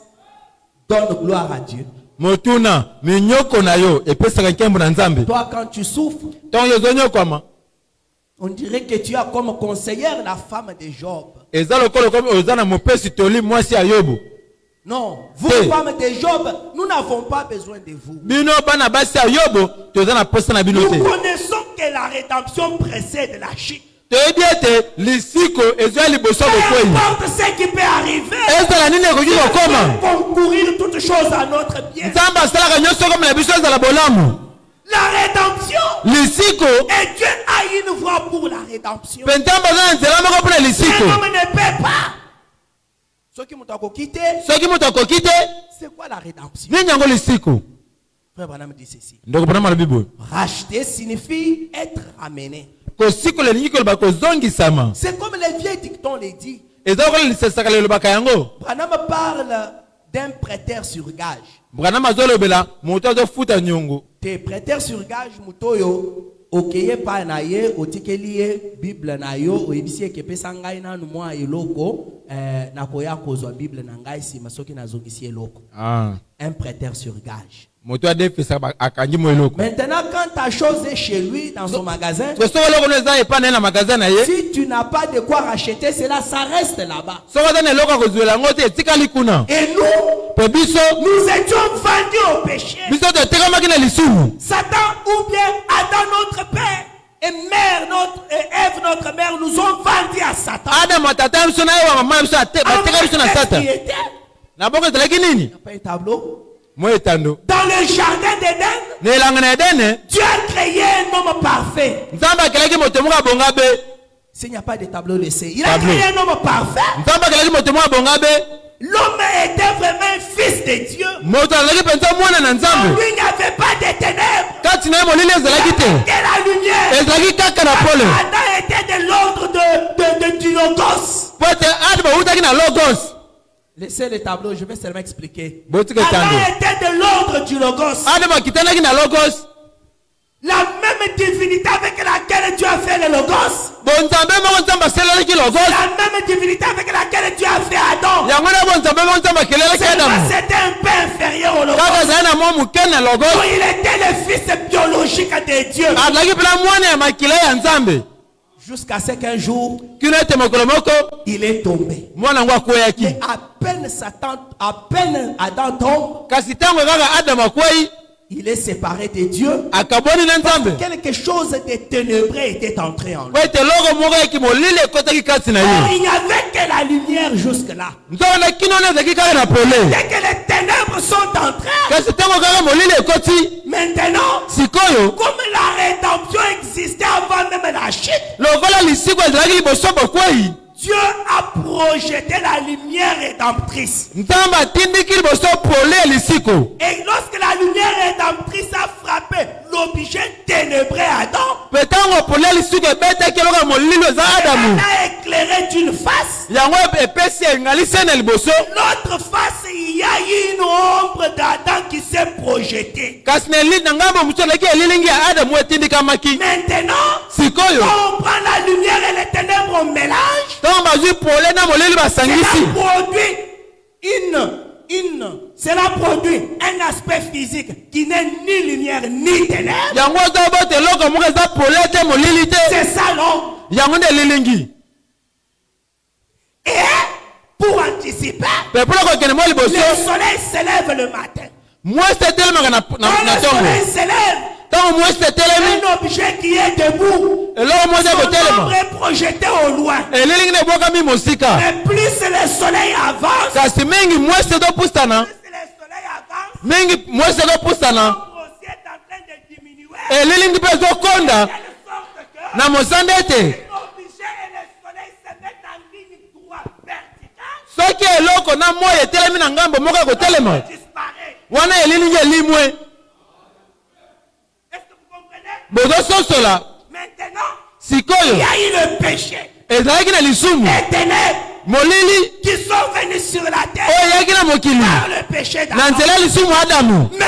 donne gloire à Dieu? Toi, quand tu souffres, on dirait que tu as comme conseillère la femme de Job. Non, vous, femmes de Job, nous n'avons pas besoin de vous. Nous connaissons que la rédemption précède la chute. Peu importe ce qui peut arriver, concourir toutes choses à notre bien. La rédemption. Et Dieu a une voie pour la rédemption. Un homme ne peut pas. Ceux qui m'ont quitté. C'est quoi la rédemption? Frère Branham dit ceci. Racheter signifie être ramené. C'est comme les vieux dictons les dit. Branham parle d'un prêteur sur gage. Te prêteur sur gage mutoyo okeye pa na ye otikeliye Bible na yo oyebisi ekepesa ngai nanu mwa eloko na koya kozwa Bible na ngai sima soki nazongisi eloko. Un prêteur sur gage. Maintenant, quand ta chose est chez lui dans son magasin, si tu n'as pas de quoi racheter, cela, ça reste là-bas. Et nous étions vendus au péché. Satan ou bien Adam, notre père, et mère, Ève, notre mère, nous ont vendus à Satan. Il n'y a pas un tableau. Dans le jardin d'Éden, Dieu a créé un homme parfait. S'il n'y a pas de tableau laissé, il a créé un homme parfait. L'homme était vraiment un fils de Dieu. En lui, il n'y avait pas de ténèbres. Il n'y avait que la lumière. Adam était de l'ordre du logos. Laissez le tableau, je vais seulement expliquer. Adam était de l'ordre du logos. La même divinité avec laquelle Dieu a fait le logos. La même divinité avec laquelle Dieu a fait Adam. C'était un peu inférieur au logos. Il était le fils biologique de Dieu. Jusqu'à ce qu'un jour, il est tombé. Et à peine Adam tombe, il est séparé de Dieu. Quelque chose de ténébreux était entré en lui. Or, il n'y avait que la lumière jusque-là. Dès que les ténèbres sont entrées, maintenant, comme la rédemption existait avant même la chute, Dieu a projeté la lumière rédemptrice. Et lorsque la lumière rédemptrice a frappé l'objet ténébreux Adam, elle a éclairé d'une face. L'autre face, il y a une ombre d'Adam qui s'est projetée. Maintenant, quand on prend la lumière et les ténèbres au mélange, cela produit un aspect physique qui n'est ni lumière ni ténèbres. C'est ça, non? Et pour anticiper, le soleil s'élève le matin. Quand le soleil s'élève, ntango mwasi etelemi un objet qui est debout, eloko mwasi son ekotelema ombre est projeté au loin. elilingi nebwakami mosika Mais plus le soleil avance, kasi mingi mwasi ekopusana plus le soleil avance, mingi mwasi ekopusana l'ombre aussi est en train de diminuer. elilingi mpe ezokonda De sorte que na mosanda ete l'objet et le soleil se mettent en ligne droite verticale. soki eloko na moi etelemi na ngambo moko ekotelema Disparaît. wana elilingi elimwe Est-ce que vous comprenez? bozososola Maintenant, sikoyo il y a eu le péché. ezalaki na lisumu Les ténèbres molili qui sont venus sur la terre oyo eyaki na mokili par le péché na d'Adam. nzela ya lisumu adamu Mais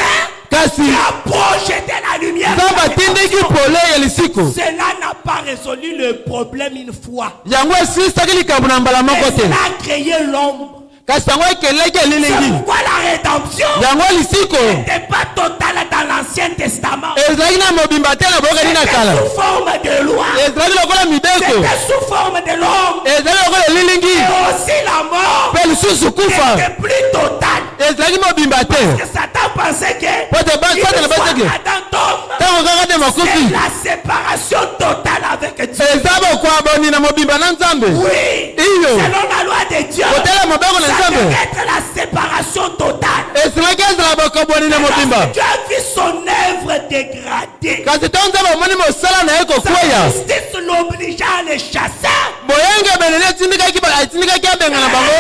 kasi qui a projeté la lumière. nzambe atindiki pole ya lisiko Cela n'a pas résolu le problème une fois. yango esilisaki likambo na mbala Mais moko te cela a créé l'ombre. kasi yango ekeleki C'est elilingi pourquoi la rédemption yango lisiko n'était pas totale dans l'Ancien Testament. ezalaki na mobimba te na boyokani na C'était kala sous forme de loi. ezalaki lokola mibeko C'était sous forme de l'ombre. ezalaki lokola elilingi Et aussi la mort mpe lisusu kufa n'était plus totale. ezalaki mobimba te Que Satan pensait que po te une satana fois baseke Adam tombe, ntango kaka te c'est makofi la séparation totale avec Dieu. eza bokwaboni na mobimba na nzambe Oui, iyo selon la loi de Dieu, kotala mobeko na ça nzambe devait être la séparation totale. esengaki ezala bokoboni na mobimba Parce que Dieu a vu son œuvre dégradée. kasi to nzambe omoni mosala na ye Sa kokweya justice l'obligea à les chasser. boyenge benene atindikaki abenga na bango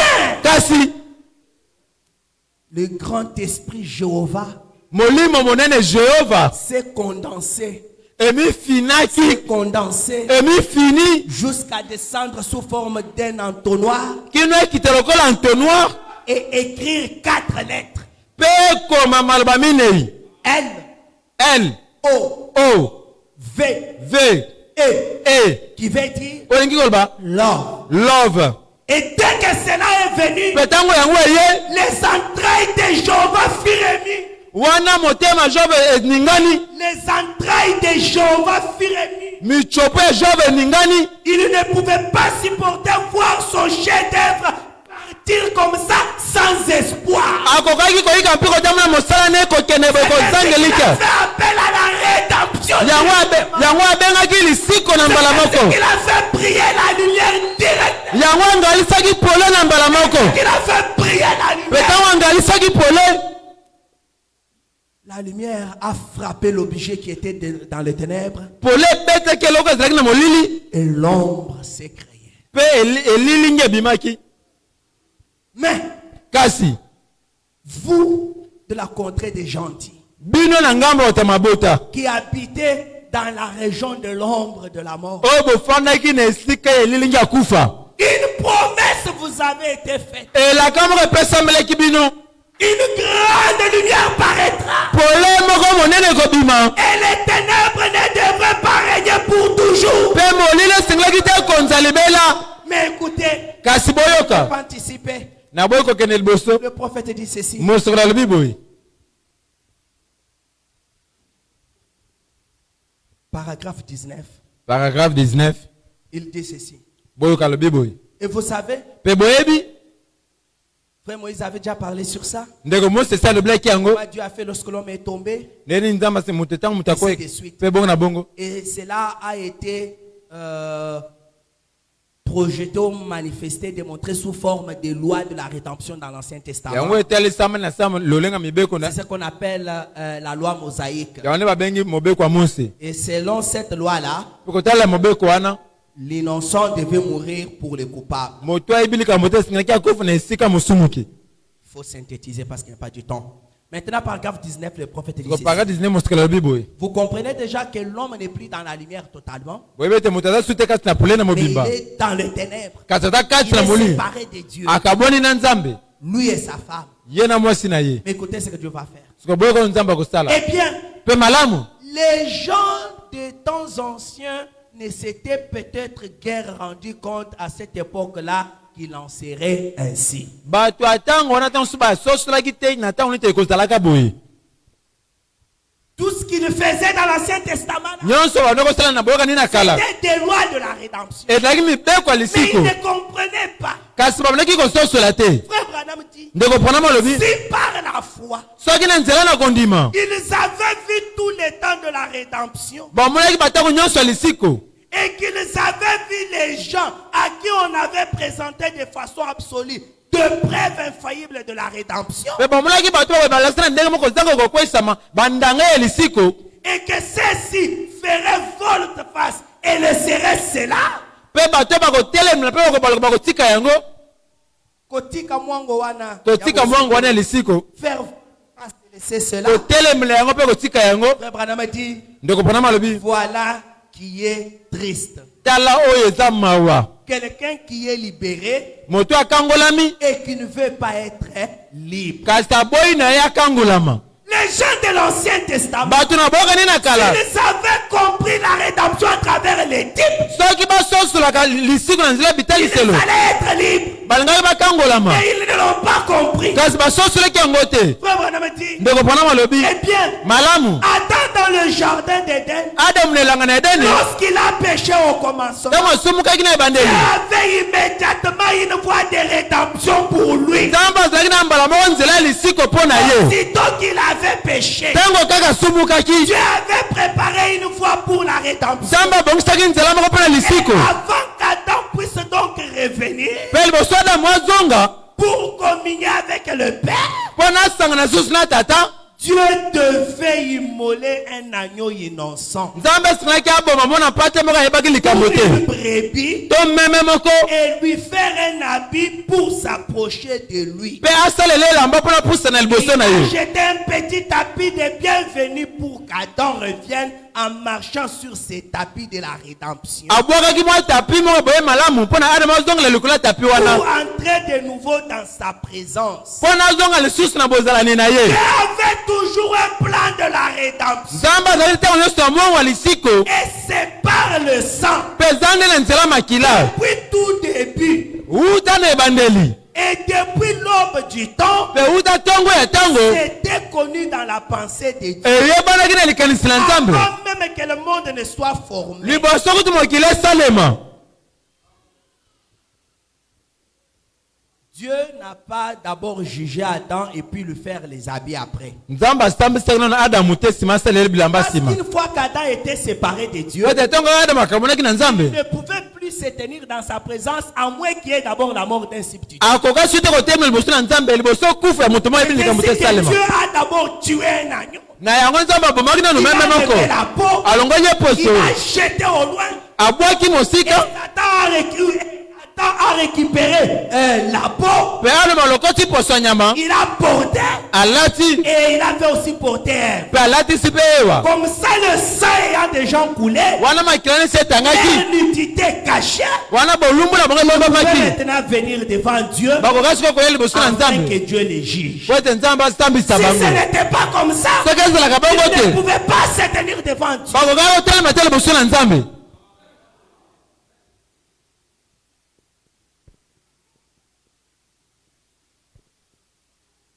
kasi Le grand esprit Jéhovah molimo monene jehova s'est condensé, emifinaki emifini jusqu'à descendre sous forme d'un entonnoir kino ekite lokola entonnoir et écrire 4 lettres. mpe ekoma maloba minei L, l O, o V, v E, e qui veut dire olingi koloba love. love Et dès que cela est venu, mpe ntango yango eye les entrailles de Jéhovah furent émues. wana motema jobe eningani Les entrailles de Jéhovah furent émues. michopo ya jobe eningani Il ne pouvait pas supporter voir son chef-d'œuvre partir comme ça sans espoir. akokaki koyika mpe kotambola mosala ne kokende boye Il kosangelika a fait appel à la rédemption. yango abengaki lisiko na mbala moko Il a fait briller la lumière directe. yango angalisaki pole na mbala moko Il a fait briller la mpe lumière. ntango angalisaki pole La lumière a frappé l'objet qui était dans les ténèbres pole ebetaki eloko ezalaki na molili et l'ombre s'est créée. mpe elilingi ebimaki Mais kasi vous, de la contrée des gentils, bino na ngambo ya mabota qui habitez dans la région de l'ombre de la mort, oyo bofandaki na esika ya elilingi ya kufa une promesse vous avait été faite. elaka moko epesamelaki bino Une grande lumière paraîtra. pole moko monene ekobima Et les ténèbres ne devraient pas régner pour toujours. mpe molili esengelaki te ekonza libela Mais écoutez, kasi boyoka pas anticiper. na boyi kokende liboso Le prophète dit ceci. mosolo alobi boye Paragraphe 19. paragraphe 19 Il dit ceci. boyoka alobi boye Et vous savez, mpe boyebi frère Moïse avait déjà parlé sur ça. ndeko mose esi alobilaki yango Comment Dieu a fait lorsque l'homme est tombé. ndeni nzambe ase moto ntango moto Ainsi akoye de suite. mpe bongo na bongo Et cela a été projeté ou manifesté, démontré sous forme des lois de la rédemption dans l'Ancien Testament. yango etalisama na sama lolenga mibeko na C'est ce qu'on appelle la loi mosaïque. yango nde babengi mobeko ya mose Et selon cette loi-là, mpe kotala mobeko wana l'innocent devait mourir pour les coupables. moto ayebi likambo te esengelaki akufa na esika mosumuki Il faut synthétiser parce qu'il n'y a pas du temps. Maintenant, paragraphe 19, le prophète dit ceci. paragraphe 19 mosolo alobi boye Vous comprenez déjà que l'homme n'est plus dans la lumière totalement, boyebi ete moto aza su te kati na pole na mais il mobimba est dans les ténèbres. kasi ata kati Il na est molili séparé de Dieu. akaboni na nzambe Lui et sa femme. ye na mwasi na ye Mais écoutez ce que Dieu va faire. siko boyoko nzambe akosala Eh bien, mpe malamu les gens des temps anciens ne s'étaient peut-être guère rendus compte à cette époque-là qu'il en serait ainsi. bato ya ntango wana ntango mosusu basosolaki te na ntango neti ekozalaka boye Tout ce qu'il faisait dans l'Ancien Testament, nyonso bando kosala na boyoka nini na kala c'était des lois de la rédemption. ezalaki mibeko ya Mais lisiko ils ne comprenaient pas. kasi babandaki kososola te Frère Branham dit, ndeko pona malobi si par la foi, soki na nzela na kondima ils avaient vu tout le temps de la rédemption. bamonaki batango nyonso ya lisiko Et qu'ils avaient vu les gens à qui on avait présenté de façon absolue de preuves infaillibles de la rédemption. mpe bamonaki bato bakoye balakisa na ndenge moko zanga kokwesama bandanga ya lisiko Et que ceux-ci feraient volte-face et le seraient cela. mpe bato bakotelemela mpe bakotika yango Kotika mwango wana. kotika mwango wana ya lisiko Faire face et laisser cela. kotelemela yango mpe kotika yango Frère Branham dit, ndeko Branham alobi voilà qui est triste. tala oyo eza mawa Quelqu'un qui est libéré moto akangolami et qui ne veut pas être libre. kasi aboyi na ye akangolama Les gens de l'Ancien Testament, bato na bokani na kala ils avaient compris la rédemption à travers les types. soki basosolaka lisiko na nzela Ils bitaliselo allaient être libres. balingaki bakangolama Mais ils ne l'ont pas compris. kasi basosolaki yango te Frère Branham dit, ndeko Branham alobi eh bien, malamu Adam dans le jardin d'Éden, adamu na elanga na edeni lorsqu'il a péché au commencement, ntango asomukaki na ebandeli il avait immédiatement une voie de rédemption pour lui. nzambe azalaki na mbala moko nzela ya lisiko mpo na ye Aussitôt qu'il avait péché, ntango kaka asomukaki Dieu avait préparé une voie pour la rédemption. nzambe abongisaki nzela moko mpo na lisiko Avant qu'Adam puisse donc revenir mpe liboso adamu azonga pour communier avec le Père, mpo na asanga na susu na tata Dieu devait immoler un agneau innocent, nzambe esengaki aboma mpo na mpate moko ayebaki likambo te une brebis, to meme moko et lui faire un habit pour s'approcher de lui. mpe asalela elamba mpo na pusa na Il liboso na a ye jeté un petit tapis de bienvenue pour qu'Adam revienne en marchant sur ces tapis de la rédemption. abwakaki mwa tapi moko boye malamu mpo na adamu azongela likolo ya tapi Pour wana entrer de nouveau dans sa présence. mpo na azonga lisusu na bozalani na ye Dieu avait toujours un plan de la rédemption. nzambe azali ntango nyonso na mwango wa lisiko Et c'est par le sang. mpe eza nde na nzela makila Depuis tout début. uta na ebandeli Et depuis l'aube du temps, mpe uta ntongo ya ntango c'était connu dans la pensée de Dieu. eyebanaki na likanisi na nzambe Avant même que le monde ne soit formé. liboso kutu mokili esalema Dieu n'a pas d'abord jugé Adam et puis lui faire les habits après. nzambe asambisaki nano adamu te nsima asaleli bilamba Parce nsima qu'une fois qu'Adam était séparé de Dieu, ete ntongo adamu akamonaki na il nzambe ne pouvait plus se tenir dans sa présence à moins qu'il y ait d'abord la mort d'un substitut. akokaki te kotemela liboso na nzambe liboso kufa ya moto moko yebi likambo te Ainsi que esalema Dieu a d'abord tué un agneau. na yango nzambe abomaki nano Il meme a moko levé la peau, alongoli ye il poso a jeté au loin. abwaki Et mosika Adam a récupéré la peau. mpe adamu alokoti poso ya nyama Il a porté alati et il avait aussi porté Ève. mpe alatisi mpe ewa Comme ça, le sang ayant déjà coulé, wana makila nesi etangaki leur nudité cachée, wana bolumbu na bango peut ebomaki maintenant venir devant Dieu bakoka sikoyo koya liboso na afin nzambe que Dieu les juge. po ete nzambe asambisa Si ce bango n'était pas comme ça, soki ezalaka bango ils ne te pouvaient pas se tenir devant Dieu. bakoka kotelema te liboso na nzambe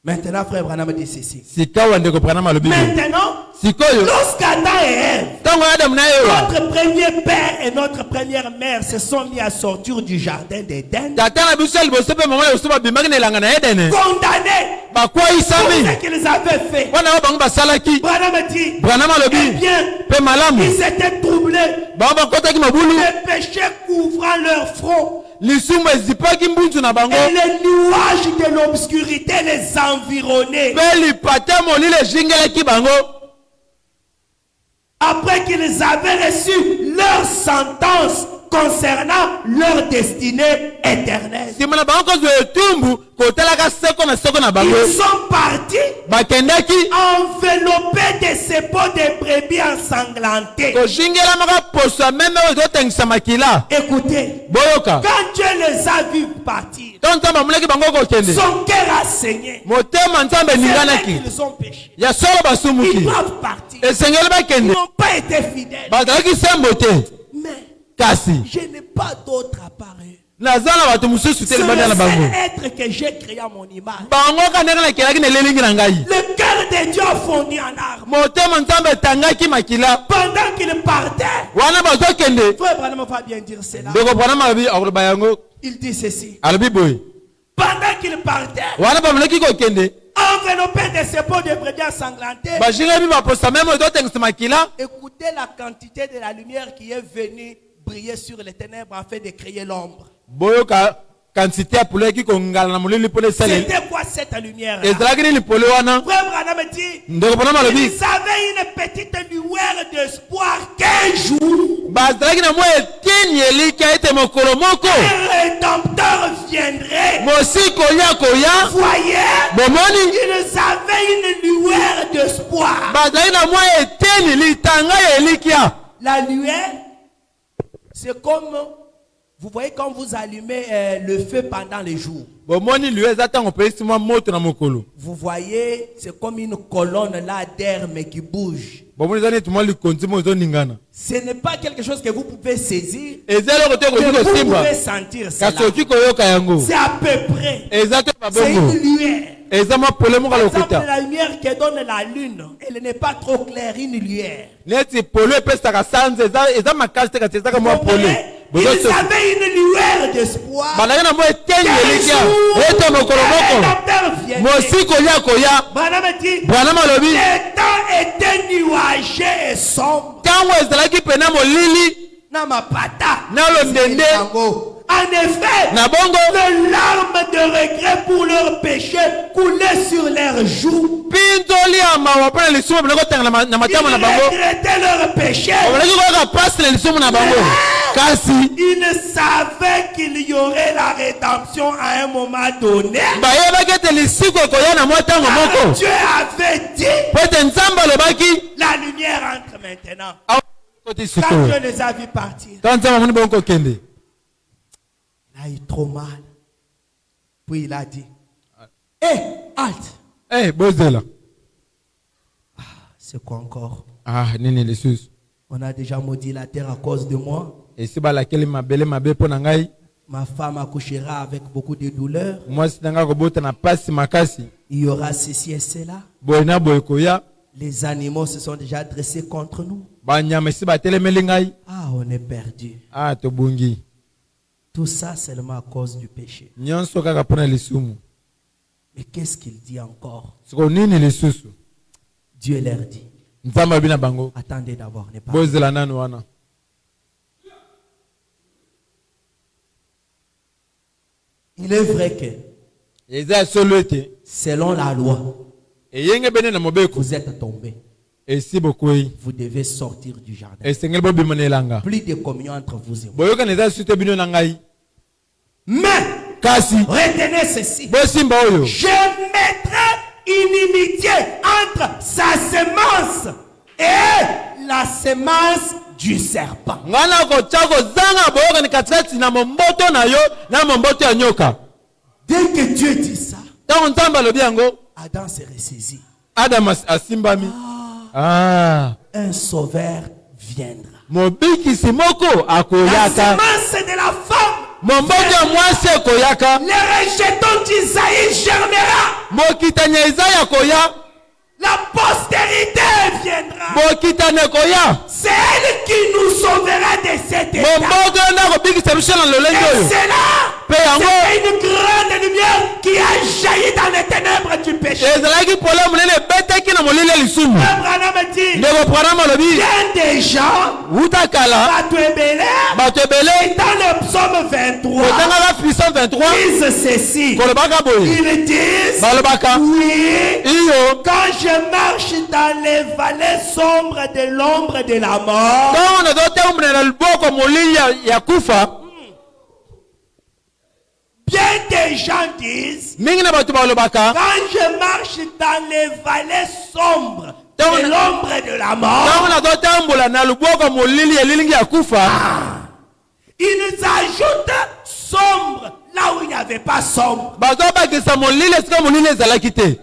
Maintenant, frère Branham dit ceci. sikawa ndeko Branham alobi boye. Maintenant, sikoyo lorsqu'Adam et Ève, ntango adamu na ewa notre premier père et notre première mère se sont mis à sortir du jardin d'Éden, tata na biso ya liboso mpe mama na biso babimaki na elanga na edene condamnés pour bakwayisami ce qu'ils avaient fait. wana oyo bango basalaki Branham dit, Branham eh alobi bien, mpe malamu ils étaient troublés, bango bakotaki mabulu les péchés couvrant leur front, lisumu ezipaki mbunzu na bango et les nuages de l'obscurité les environnaient. mpe lipate molili ezingelaki bango Après qu'ils avaient reçu leur sentence concernant leur destinée éternelle, nsima na bango kozwa etumbu kotalaka seko na seko na bango ils sont partis bakendaki enveloppés de ces peaux de brebis ensanglantées. kozingelamaka poso ya meme oyo ezotengisa makila Écoutez, boyoka quand Dieu les a vus partir, to nzambe amonaki bango kokende son cœur a saigné. motema nzambe C'est vrai eninganaki qu'ils ont péché. ya solo Ils basumuki doivent partir. esengeli Ils bakende n'ont pas été fidèles. bazalaki sembo te Mais kasi je n'ai pas d'autre à part eux. naza na bato mosusu te C'est le libanda na bango seul être que j'ai créé à mon image. bango ka ndenge nakelaki na elelingi na ngai Le cœur de Dieu a fondu en armes. motema nzambe etangaki makila Pendant qu'il partait, wana bazokende frère Branham va bien dire cela. ndeko Branham alobi akoloba yango Il dit ceci. alobi boye Pendant qu'il partait, wana bamonaki kokende enveloppé de ses peaux de brebis ensanglantées, bazingeli baposa meme ezotengisa makila écoutez écoutez la quantité de la lumière qui est venue briller sur les ténèbres afin de créer l'ombre. boyoka quantité apule ki kongala na mulili pole sale. C'était quoi cette lumière? Ezalaki ni pole wana. Frère Branham dit, Ndeko Branham alobi. ils avaient une petite lueur d'espoir qu'un jour, bazalaki na mwa etini elika ete mokolo moko un rédempteur viendrait. mosiko ya koya. Voyez, Bomoni ils avaient une lueur d'espoir. bazalaki na mwa etini litanga ya elikia. La lueur, c'est comme, vous voyez quand vous allumez le feu pendant les jours. Bomoni lieu ezata ngopesi mwa moto na mokolo. Vous voyez, c'est comme une colonne là d'air mais qui bouge. Bomoni zani tumwa likonzi mo zoningana. Ce n'est pas quelque chose que vous pouvez saisir, Ezalo kote ko que jiko vous simba. pouvez sentir cela. Kasoki koyoka yango. C'est à peu près. Ezate C'est babongo. une lueur. Ezama pole mo Par exemple, kalokita. la lumière que donne la lune, elle n'est pas trop claire, une lueur. Neti pole pesa ka sanze eza makasi te ka tesa ka mwa pole. Ils avaient une lueur d'espoir. Balaka na mwa eteni elikia. Eto mokolo moko. Mosiko ya koya. Branham alobi. Le temps était nuageux et sombre. Tango ezalaki pena molili. Namapata. Nalo ndende. En effet, Na bongo. les larmes de regret pour leurs péchés coulaient sur leurs joues. Pindoli ama wapana lisumu bana kotanga na Ils matama na bango. regrettaient leurs péchés. Wabana ko ka passe na lisumu na bango. Kasi Ils savaient qu'il y aurait la rédemption à un moment donné. ba yeba kete lisiko koya na mwa tango moko. Dieu avait dit, Pete nzamba lobaki. la lumière entre maintenant. Koti Quand siko. Dieu les a vus partir, Quand nzamba muni bonko kende. il a eu trop mal. Puis il a dit, hé, halte. Bozela. C'est quoi encore? Nini lisusu. On a déjà maudit la terre à cause de moi. Esi ba lakeli mabele mabe po na ngai. Ma femme accouchera avec beaucoup de douleur. Mwasi nanga kobota na pasi makasi. Il y aura ceci et cela. Boyena boyekoya. Les animaux se sont déjà dressés contre nous. Ba nyama esi ba telemeli ngai. On est perdu. Tobungi. Tout ça seulement à cause du péché. Nyonso kaka pona lisumu. Mais qu'est-ce qu'il dit encore? Siko nini lisusu. Dieu leur dit. Nzamba bina bango. Attendez d'abord. Ne pas. Bozela nanu wana. Il est vrai que Eza solo ete. selon la loi, Eyenge bene na mobeko. vous êtes tombé. Esi bokoyi. Vous devez sortir du jardin. Esengeli bo bimonelanga. Plus de communion entre vous et moi. Boyoka neza sute bino na ngai. Mais Kasi. retenez ceci. Bosimba oyo. Je mettrai inimitié entre sa semence et la semence du serpent. Ngana ko chako zanga boyoka ni katikati na momboto na yo na momboto ya nyoka. Dès que Dieu dit ça, Tango nzamba lobi yango. Adam se ressaisit. Adam asimbami. Un sauveur viendra. Mobikisi moko La akoyaka. semence de la femme, Momboto ya mwasi akoyaka. le rejeton d'Isaïe germera. Mokitanya Isaya koya. La postérité viendra. Mokitanya koya. C'est elle qui nous sauvera de cet état. Momboto na kobikisa biso na lolenge Et oyo. c'est là, Yango. c'est une grande lumière qui a jailli dans les ténèbres du péché. Ezalaki pole munene betaki na molili ya lisumu. Abraham dit, Ndeko Branham alobi. bien des gens, Utakala. bato ebele, Bato ebele. dans le psaume 23, Kotanga puissant 23. disent ceci. Kolobaka boye. Ils disent, Balobaka. oui, Iyo. quand je marche dans les vallées sombres de l'ombre de la mort, Tango nazotembula na liboko molili ya kufa. bien des gens disent, Mingi na bato balobaka. quand je marche dans les vallées sombres de Donc- l'ombre de la mort, Tango nazotambula na liboko molili ya lilingi ya kufa. ils ajoutent sombre là où il n'y avait pas sombre. Bazobakisa molili esika molili ezalaki te.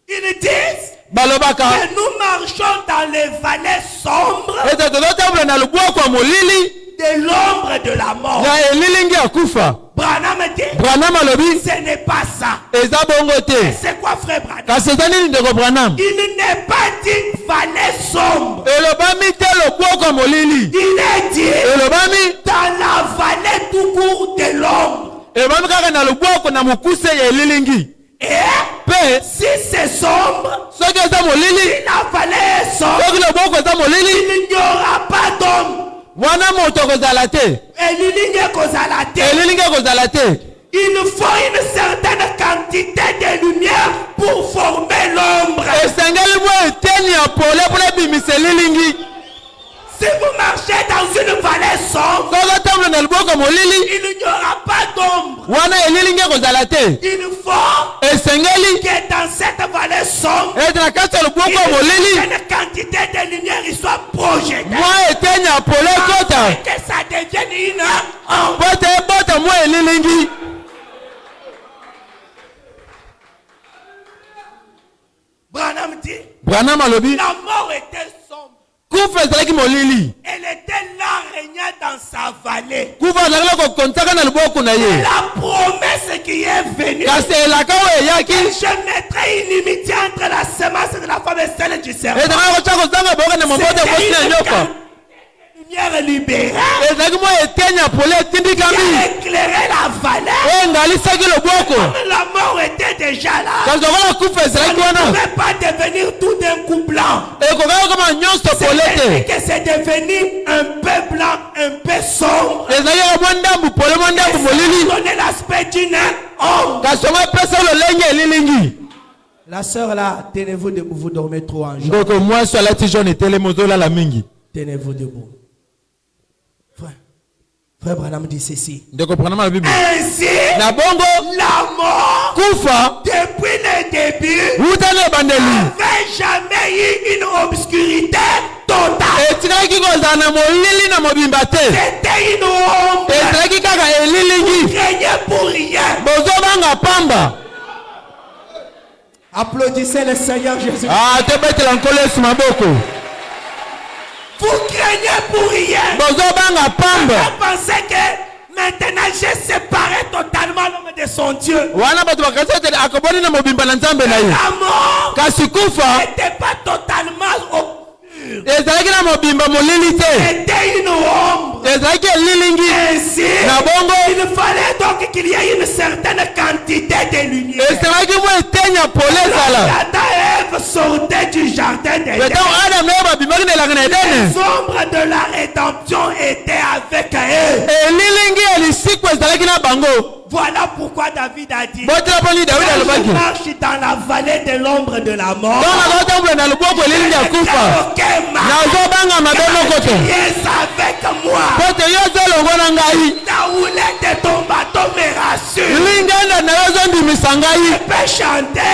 Ils disent Balobaka. que nous marchons dans les vallées sombres Ete tozotambula na liboko ya molili de l'ombre de la mort. ya elilingi ya kufa. Branham dit, Branham alobi. ce n'est pas ça. Eza bongo te. C'est quoi, frère Branham? Kasi eza nini ndeko Branham? Il n'est pas dit vallée sombre. Elobami te loboko ya molili. Il est dit Elobami. dans la vallée tout court de l'ombre. Elobami kaka na loboko na mokuse ya elilingi. Et Pe si c'est sombre, soki eza molili. si la vallée est sombre, Soki Il n'y aura pas d'homme. Il faut une certaine quantité de lumière pour former l'ombre. Si vous marchez dans une vallée sombre, il n'y aura pas d'ombre. Il faut que dans cette vallée sombre, une quantité de lumière soit projetée. Que ça devienne une ombre. Branham dit, la mort était sombre. Elle était là, régnant dans sa vallée. Et la promesse qui est venue, je mettrai une inimitié entre la semence de la femme et celle du serpent. Lumière libérée qui a éclairé la vallée. La mort était déjà là. Ça ne pouvait pas devenir tout d'un coup blanc. C'est que c'est devenu un peu blanc, un peu sombre. Donner l'aspect d'une ombre. La sœur là, tenez-vous debout, vous dormez trop en jour. Tenez-vous debout. Frère Branham dit ceci. Ainsi, la mort, depuis le début, n'avait jamais eu une obscurité totale. C'était une ombre. Vous craignez pour rien. Applaudissez le Seigneur Jésus. Vous craignez pour rien. Vous pensez que maintenant j'ai séparé totalement l'homme de son Dieu. La mort n'était pas totalement obscure. C'était une ombre. Ainsi, il fallait donc qu'il y ait une certaine quantité de lumière. Adam et Ève sortaient du jardin d'Éden. Les ombres de la rédemption étaient avec eux. Voilà pourquoi David a dit, je marche dans la vallée de l'ombre de la mort. Avec moi. Là où l'aide de ton bateau me rassure. Je peux chanter.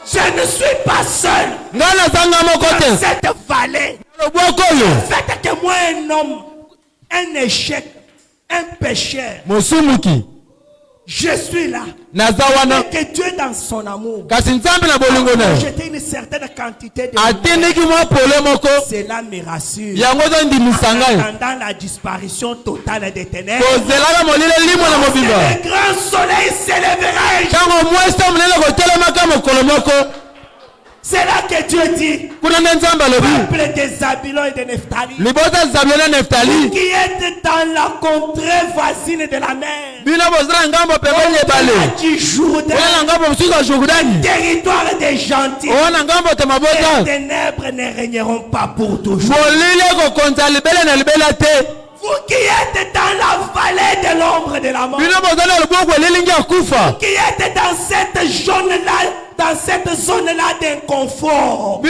Je ne suis pas seul dans cette vallée. Faites que moi un homme, un échec, un pécheur, je suis là. Et que Dieu dans son amour a jeté une certaine quantité de cela me rassure. Pendant la disparition totale des ténèbres, le grand soleil s'élèvera. C'est là que Dieu dit, peuple des Zabulon et de Nephtali, qui est dans la contrée voisine de la mer, du Jourdain, territoire des gentils, les ténèbres ne régneront pas pour toujours. Vous qui êtes dans la vallée de l'ombre de la mort, vous qui êtes dans cette zone-là d'inconfort,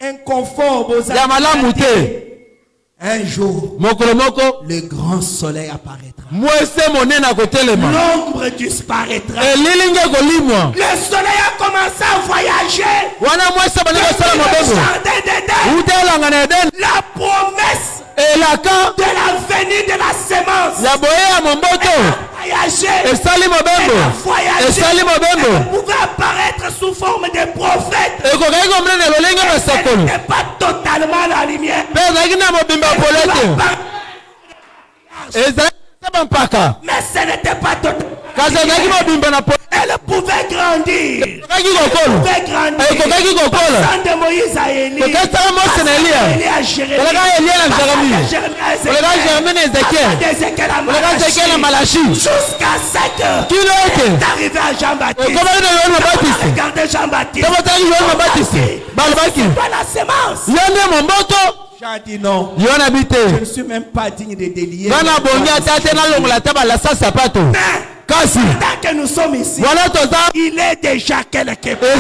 inconfort, un jour, le grand soleil apparaîtra. L'ombre disparaîtra. Le soleil a commencé à voyager. La promesse de la venue de la sémence a voyagé. Elle pouvait apparaître sous forme de prophète. Elle n'était pas totalement la lumière. Mais ce n'était pas total. Elle pouvait grandir. Elle pouvait grandir. Passant de Moïse à Élie. Élie à Jérémie. Jusqu'à ce que est arrivé à Jean-Baptiste. Regardez Jean-Baptiste. C'est pas la sémence. Jean dit non. Je ne suis même pas digne de délier. Mais tant que nous sommes ici, il est déjà quelque part.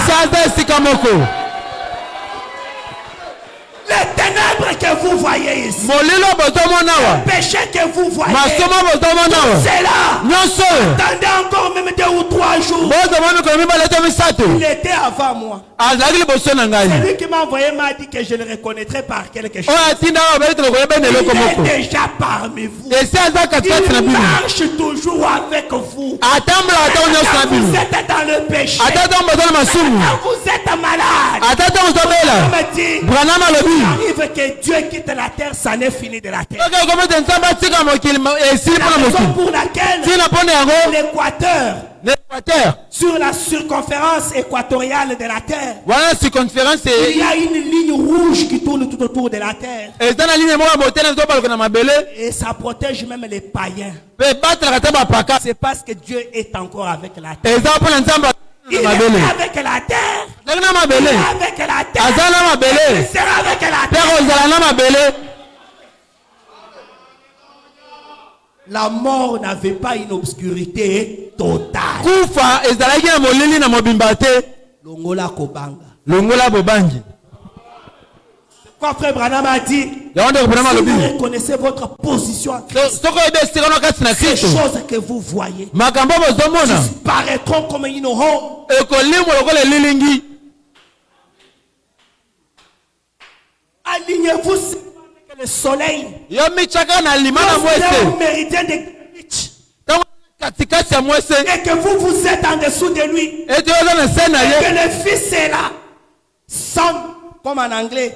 Les ténèbres que vous voyez ici, le péché que vous voyez, c'est là. Attendez encore même 2 ou 3 jours. Il était avant moi. Celui qui m'a envoyé m'a dit que je le reconnaîtrai par quelque chose. Il est déjà parmi vous. Il marche toujours avec vous. Vous êtes dans le péché. Vous êtes malade. Il arrive que Dieu quitte la terre, ça n'est fini de la terre. La raison pour laquelle l'Équateur, sur la circonférence équatoriale de la terre, il y a une ligne rouge qui tourne tout autour de la terre. Et ça protège même les païens. C'est parce que Dieu est encore avec la terre. Il est avec la terre. Il est avec la terre. Il sera avec la terre. La mort n'avait pas une obscurité totale. Longola Kobanga. Quoi frère Branham a dit, si vous reconnaissez votre position en Christ, ces choses que vous voyez disparaîtront comme une ombre. Alignez-vous avec le soleil. Le méridien de Greenwich. Et que vous êtes en dessous de lui. Et que le fils est là. Sun, comme en anglais.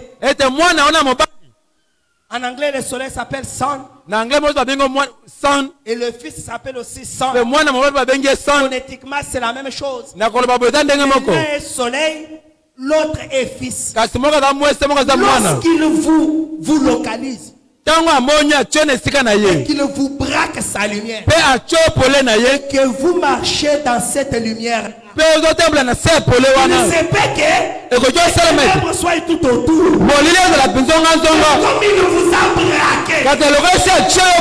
En anglais, le soleil s'appelle sun. Et le fils s'appelle aussi sun. Phonétiquement, c'est la même chose. L'un est soleil, l'autre est fils. Lorsqu'il vous localise, et qu'il vous braque sa lumière, et que vous marchez dans cette lumière, il ne sait pas que les ténèbres soient tout autour. Comme il vous a braqué, ne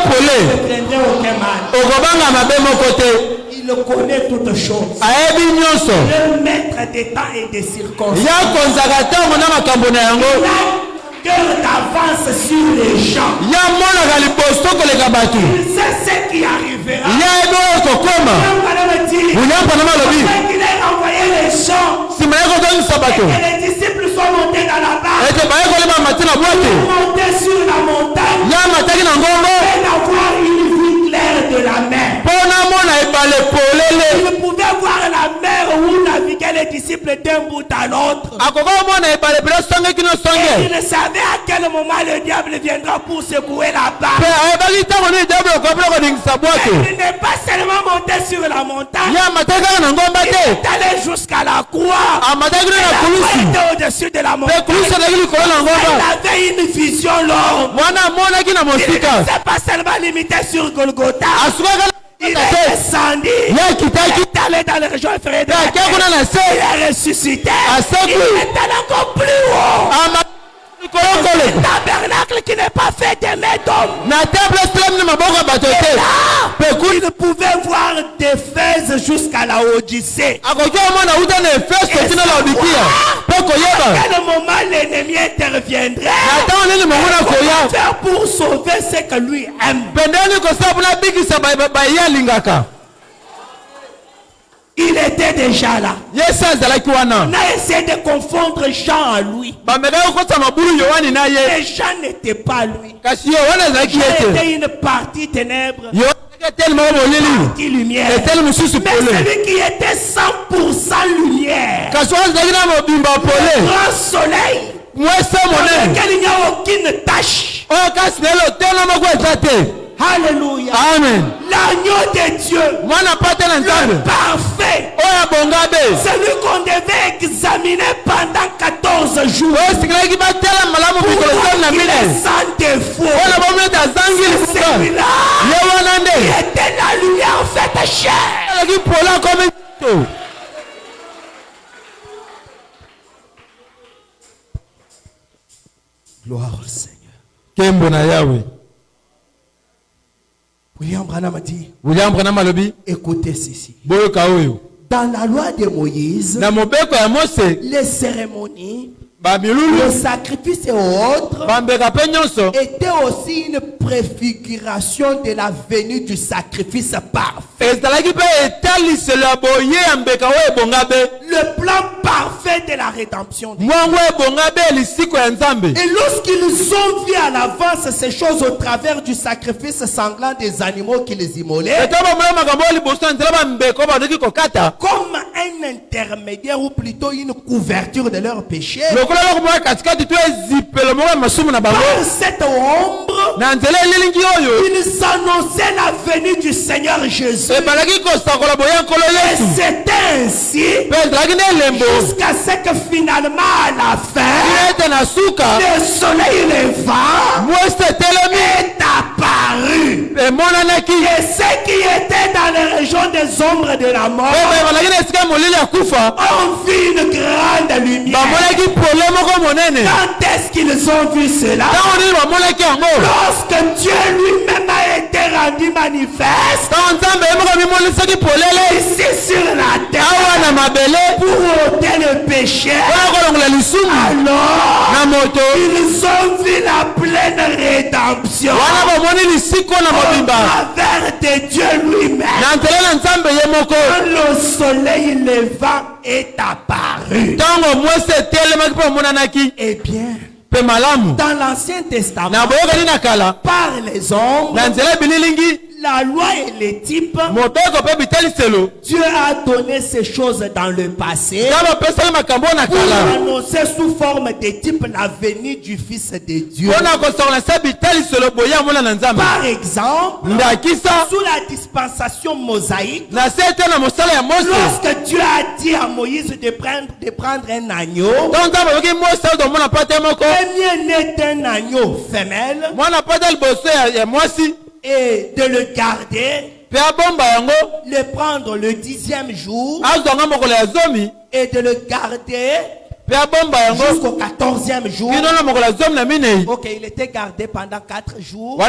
prendrez aucun mal. Il connaît toutes choses. Le maître des temps et des circonstances. Cœur d'avance sur les gens. Il sait ce qui arrivera. Il a envoyé les gens et que les disciples soient montés dans la barque, montés sur la montagne et d'avoir une vue claire de la mer. Il pouvait voir la mer où naviguaient les disciples d'un bout à l'autre. Il ne savait à quel moment le diable viendra pour secouer la barque. Il n'est pas seulement monté sur la montagne, il est allé jusqu'à la croix. Il était au-dessus de la montagne. Il avait une vision longue. Il ne s'est pas seulement limité sur Golgotha. Il est descendu. Il est allé dans les régions inférieures de la terre. Il est ressuscité. Il est allé encore plus haut. Le tabernacle qui n'est pas fait de mains d'homme. Il pouvait voir d'Éphèse jusqu'à la Odyssée. Et à quel moment l'ennemi interviendrait faire pour sauver ce que lui aime. Il était déjà là. On a essayé de confondre Jean à lui. Mais Jean n'était pas lui. Jean était une partie ténèbres, une partie lumière. Mais celui qui était 100% lumière, le grand soleil, dans lequel il n'y a aucune tache. Alléluia. Amen. L'agneau de Dieu. Le parfait. Celui qu'on devait examiner pendant 14 jours. Pour qu'il est sans défaut. C'est celui-là qui était la lumière faite chair. Gloire au Seigneur. William Branham a dit, écoutez ceci. Dans la loi de Moïse, les cérémonies, le sacrifice et autres étaient aussi une préfiguration de la venue du sacrifice parfait. Le plan parfait de la rédemption. Et lorsqu'ils ont vu à l'avance ces choses au travers du sacrifice sanglant des animaux qu'ils immolaient, comme un intermédiaire ou plutôt une couverture de leur péché, par cette ombre, ils annonçaient la venue du Seigneur Jésus. Et c'était ainsi jusqu'à ce que finalement à la fin, le soleil levant est apparu. Et ceux qui étaient dans les régions des ombres de la mort ont vu une grande lumière. Quand est-ce qu'ils ont vu cela? Lorsque Dieu lui-même a été rendu manifeste ici sur la terre pour ôter le péché, alors ils ont vu la pleine rédemption au travers de Dieu lui-même. Quand le soleil levant est apparu. Eh bien, dans l'Ancien Testament, par les ombres, la loi et les types, Dieu a donné ces choses dans le passé pour annoncer sous forme de type la venue du Fils de Dieu. Par exemple, sous la dispensation mosaïque, lorsque Dieu a dit à Moïse de prendre un agneau, premier-né d'un agneau femelle, et de le garder, le prendre le 10e jour et de le garder jusqu'au 14e jour. Ok, il était gardé pendant 4 jours.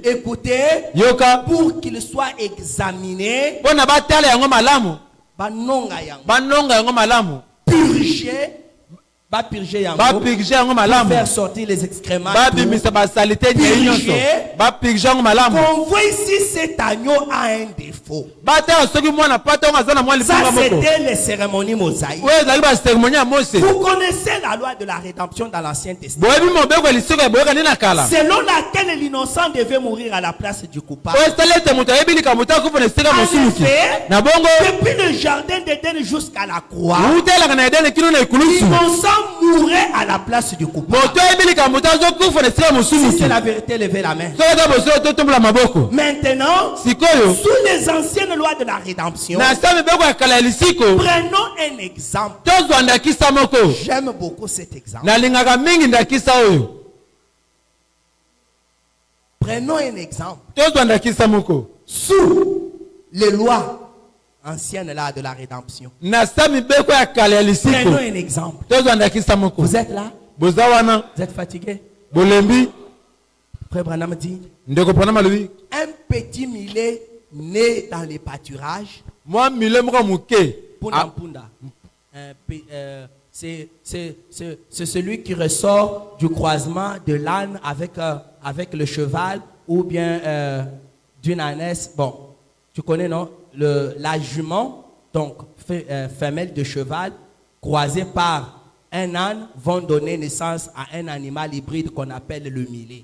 Écoutez, pour qu'il soit examiné, purgé, faire sortir les excréments. On voit ici cet agneau a un défaut. Ça, c'était les cérémonies mosaïques. Vous connaissez la loi de la rédemption dans l'Ancien Testament, selon laquelle l'innocent devait mourir à la place du coupable. En effet, depuis le jardin d'Éden jusqu'à la croix, l'innocent mourait à la place du coupable. Si c'est la vérité, levez la main. Maintenant, sous les anciennes lois de la rédemption, prenons un exemple. J'aime beaucoup cet exemple. Prenons un exemple. Sous les lois anciennes là de la rédemption, prenons un exemple. Vous êtes là? Vous êtes fatigué? Frère Branham dit, un petit millet né dans les pâturages, c'est celui qui ressort du croisement de l'âne avec le cheval, ou bien d'une ânesse. Bon, tu connais, non? La jument, donc femelle de cheval, croisée par un âne, vont donner naissance à un animal hybride qu'on appelle le millet.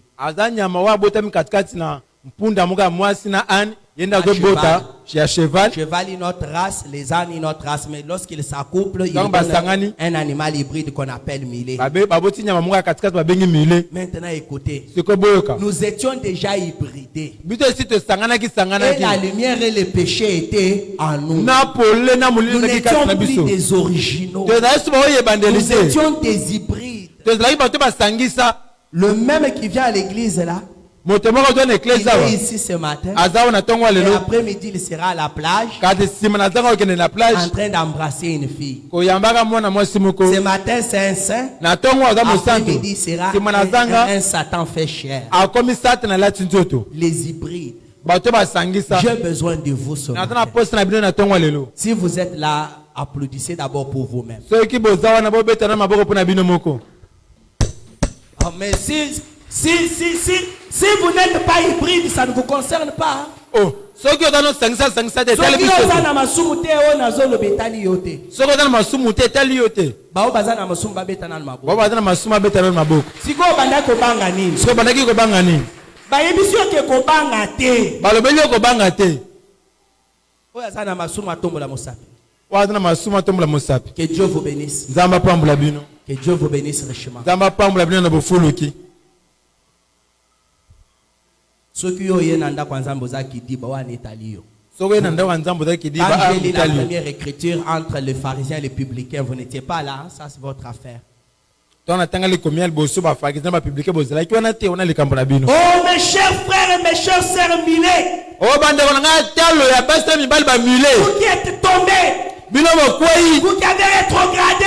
cheval est notre race, les ânes une autre race, mais lorsqu'ils s'accouplent, ils donnent un animal hybride qu'on appelle milé. Maintenant écoutez, nous étions déjà hybridés. Et la lumière et le péché étaient en nous. Nous n'étions plus des originaux. Nous étions des hybrides. Le même qui vient à l'église là, il est ici ce matin. Et après-midi, il sera à la plage en train d'embrasser une fille. Ce matin, c'est un saint. Après-midi, il sera un Satan fait chair. Les hybrides. J'ai besoin de vous ce matin. Si vous êtes là, applaudissez d'abord pour vous-même. Oh, mais si vous n'êtes pas hybride, ça ne vous concerne pas. Oh. Que Dieu vous bénisse. Que Dieu vous bénisse richement. Ceux qui ont yénanda kwanza mboza kidi ba wa netalio. Quand j'ai lu la première écriture entre les pharisiens et les publicains, vous n'étiez pas là, ça c'est votre affaire. Oh mes chers frères et mes chères sœurs mulets, vous qui êtes tombés, vous qui avez rétrogradé,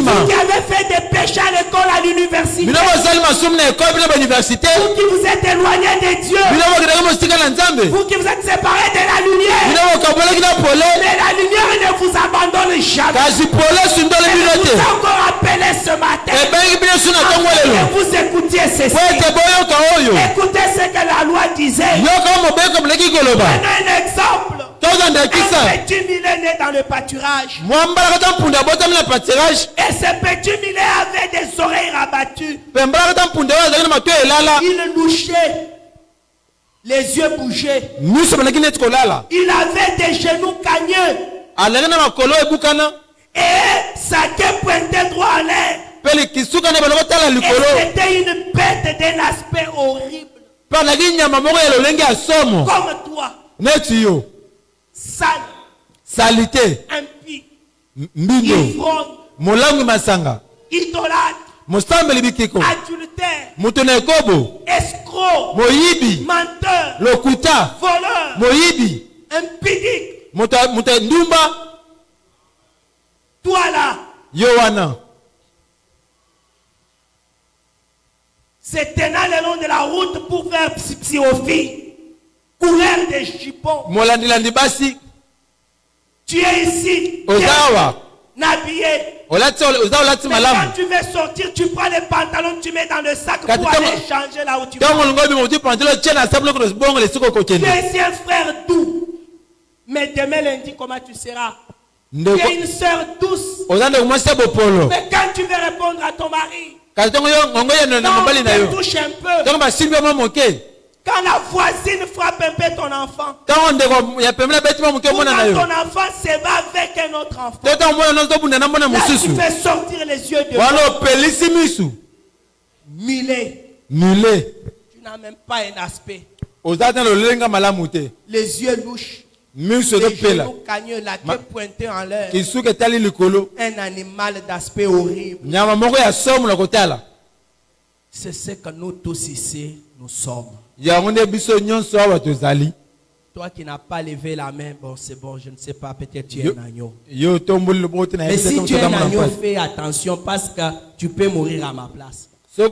vous qui avez fait des péchés à l'école, à l'université, vous qui vous êtes éloignés de Dieu, vous qui vous êtes séparés de la lumière, mais la lumière ne vous abandonne jamais. Elle vous a encore appelé ce matin. Vous écoutiez ceci. Écoutez ce que la loi disait. Prenez un exemple. Un petit millet né dans le pâturage. Et ce petit millet avait des oreilles rabattues. Il louchait. Les yeux bougeaient. Il avait des genoux cagneux. Et sa queue pointait droit en l'air. Et c'était une bête d'un aspect horrible. Comme toi. Sale, salité, impie, ivrogne, idolâtre, adultère, escroc, menteur, voleur, impudique. Toi là, c'est tenant le long de la route pour faire psychophie. Couleur des jupons. Tu es ici. N'habillé. Mais quand tu veux sortir, tu prends les pantalons, tu mets dans le sac pour aller changer là où tu vas. Tu es ici un frère doux. Mais demain lundi, comment tu seras? Tu es une soeur douce. Mais quand tu veux répondre à ton mari, quand tu touches un peu, quand la voisine frappe un peu ton enfant, quand ton enfant se va avec un autre enfant, là tu fais sortir les yeux de toi. Milé. Tu n'as même pas un aspect. Les yeux louches. Les genoux cagneux, la queue pointée en l'air. Un animal d'aspect horrible. C'est ce que nous tous ici, nous sommes. Toi qui n'as pas levé la main, bon c'est bon, je ne sais pas, peut-être tu es un agneau. Mais si tu es un agneau, fais attention parce que tu peux mourir à ma place. Moi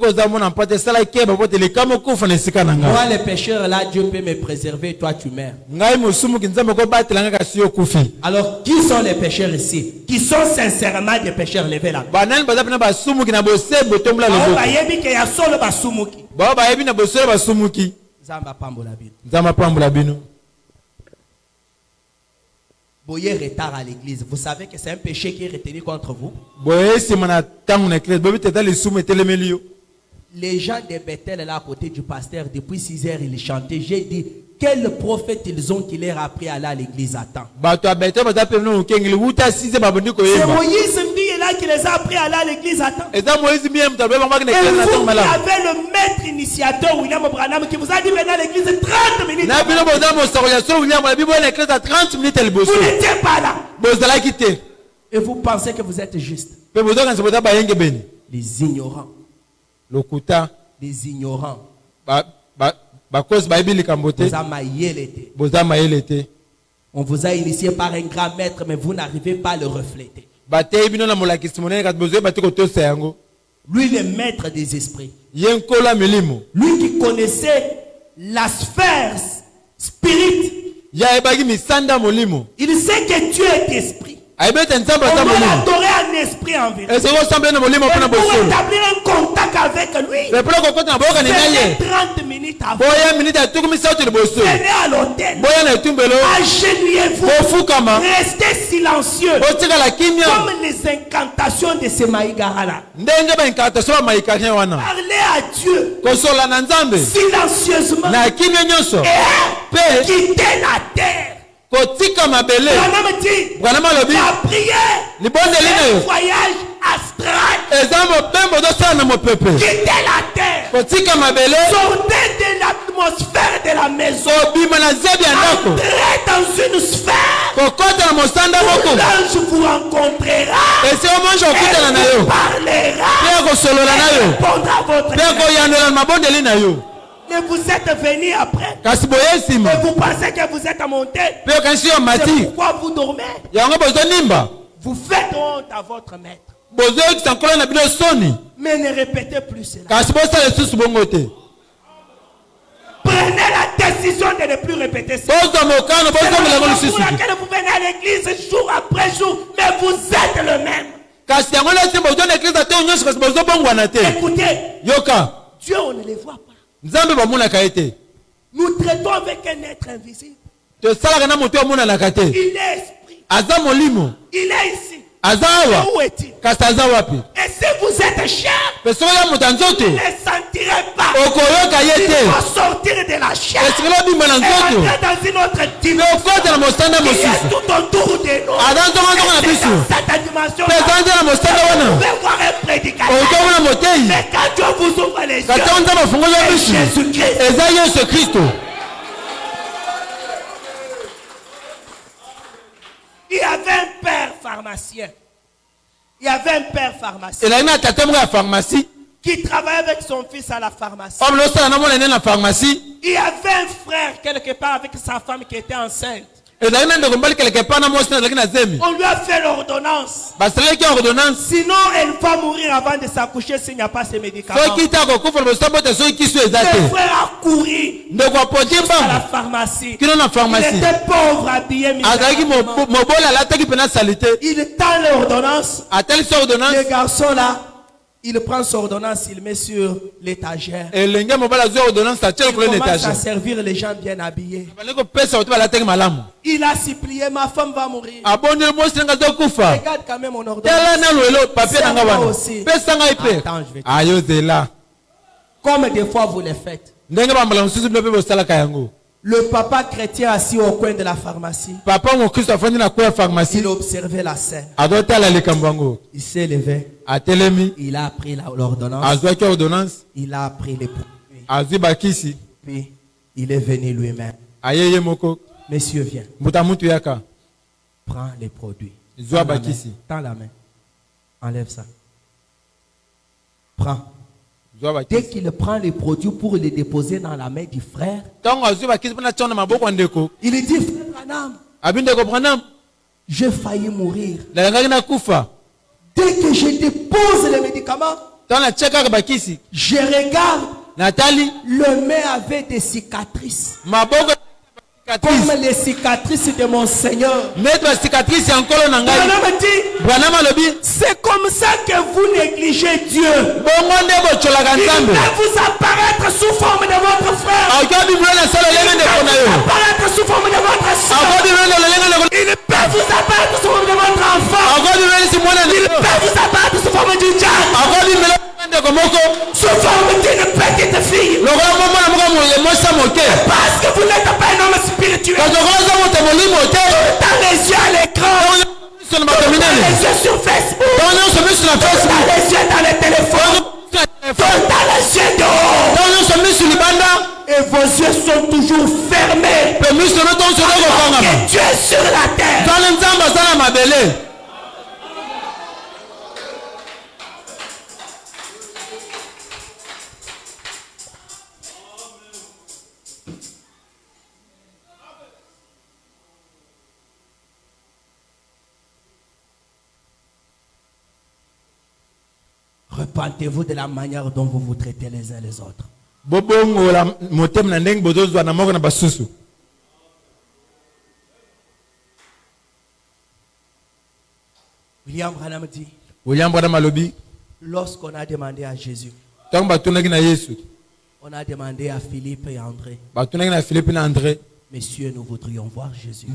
les pécheurs là, Dieu peut me préserver, toi tu meurs. Alors qui sont les pécheurs ici? Qui sont sincèrement des pécheurs? Levez la main. Boyer retard à l'église. Vous savez que c'est un péché qui est retenu contre vous. les gens de Bethel là à côté du pasteur, depuis 6 heures, ils chantaient. J'ai dit, quel prophète ils ont qui leur a appris à aller à l'église à temps? C'est Moïse là qui les a appris à aller à l'église à temps. Et vous qui avez le maître initiateur William Branham qui vous a dit venez à l'église 30 minutes. Vous n'étiez pas là. Et vous pensez que vous êtes juste. Les ignorants. Les ignorants. On vous a initié par un grand maître, mais vous n'arrivez pas à le refléter. Lui, le maître des esprits. Lui qui connaissait la sphère spirituelle. Il sait que Dieu est esprit. On doit l'adorer en esprit en vérité. Et pour établir un contact avec lui, venez 30 minutes avant. Venez à l'hôtel. Agenouillez-vous. Restez silencieux. Comme les incantations de ces Maïgara. Parlez à Dieu silencieusement. Et quittez la terre. La prière, le voyage astral. Quittez la terre. Sortez de l'atmosphère de la maison. Entrez dans une sphère. L'ange vous rencontrera. Et vous parlera. Et répondra à votre question. Et vous êtes venu après. Et vous pensez que vous êtes monté. C'est pourquoi vous dormez. Vous faites honte à votre maître. Mais ne répétez plus cela. Prenez la décision de ne plus répéter cela. C'est pour laquelle vous venez à l'église jour après jour, mais vous êtes le même. Écoutez, Dieu on ne les voit pas. Nous traitons avec un être invisible. Il est esprit. Il est ici. Où est-il? Et si vous êtes cher, vous ne sentirez pas. Il faut sortir de la chair et entrer dans une autre dimension qui est tout autour de nous. Et dans cette dimension, vous pouvez voir un prédicateur. Mais quand Dieu vous ouvre les yeux, c'est Jésus-Christ. Il y avait un père pharmacien. Qui travaillait avec son fils à la pharmacie. Il y avait un frère quelque part avec sa femme qui était enceinte. On lui a fait l'ordonnance. Sinon, elle va mourir avant de s'accoucher s'il n'y a pas ces médicaments. Le frère a couru à la pharmacie. Il était pauvre, habillé. Il tend l'ordonnance. Le garçon là, il prend son ordonnance, il met sur l'étagère. Il commence à servir les gens bien habillés. Il a supplié, ma femme va mourir. Regarde quand même mon ordonnance. Aussi. Attends, je vais te... Comme des fois vous le faites. Le papa chrétien assis au coin de la pharmacie. Il observait la scène. Il s'est levé. Il a pris l'ordonnance. Il a pris les produits. Puis il est venu lui-même. Monsieur, viens. Prends les produits. Tends la main. Enlève ça. Prends. Dès qu'il prend les produits pour les déposer dans la main du frère, il dit, frère Branham, j'ai failli mourir. Dès que je dépose les médicaments, je regarde, le main avait des cicatrices. Comme les cicatrices de mon Seigneur. C'est comme ça que vous négligez Dieu. Il va vous apparaître sous forme de votre frère. Il va vous apparaître sous forme de votre soeur. Il peut vous apparaître sous forme de votre enfant. Il peut vous apparaître sous forme du diable. sous forme d'une petite fille. Parce que vous n'êtes pas un homme spirituel. Tout les yeux à l'écran. Tout les yeux sur Facebook. Tout les yeux dans le téléphone. Tout les yeux dehors. Et vos yeux sont toujours fermés. Alors que Dieu est sur la terre. Repentez-vous de la manière dont vous vous traitez les uns les autres. William Branham dit, lorsqu'on a demandé à Jésus, on a demandé à Philippe et André, messieurs, nous voudrions voir Jésus.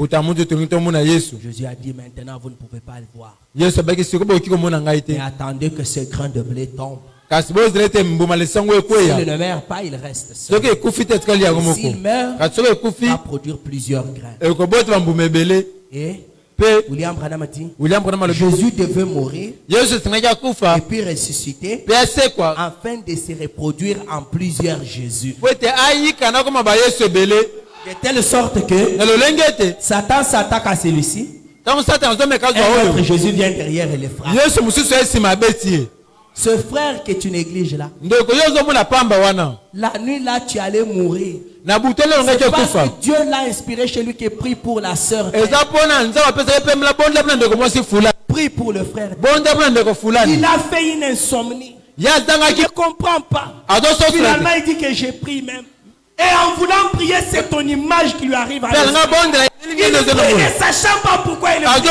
Jésus a dit, maintenant vous ne pouvez pas le voir. Mais attendez que ce grain de blé tombe. S'il ne meurt pas, il reste seul. S'il meurt, il va produire plusieurs grains. Et William Branham dit, Jésus devait mourir et puis ressusciter afin de se reproduire en plusieurs Jésus. De telle sorte que Satan s'attaque à celui-ci. Un autre Jésus vient derrière et le frappe. Ce frère que tu négliges là, la nuit là tu allais mourir. C'est parce que Dieu l'a inspiré chez lui qui prie pour la sœur. Prie pour le frère. Il a fait une insomnie. Il ne comprend pas. Finalement il dit que j'ai pris même. Et en voulant prier, c'est ton image qui lui arrive à l'esprit. Il prie ne sachant pas pourquoi il prie. Je suis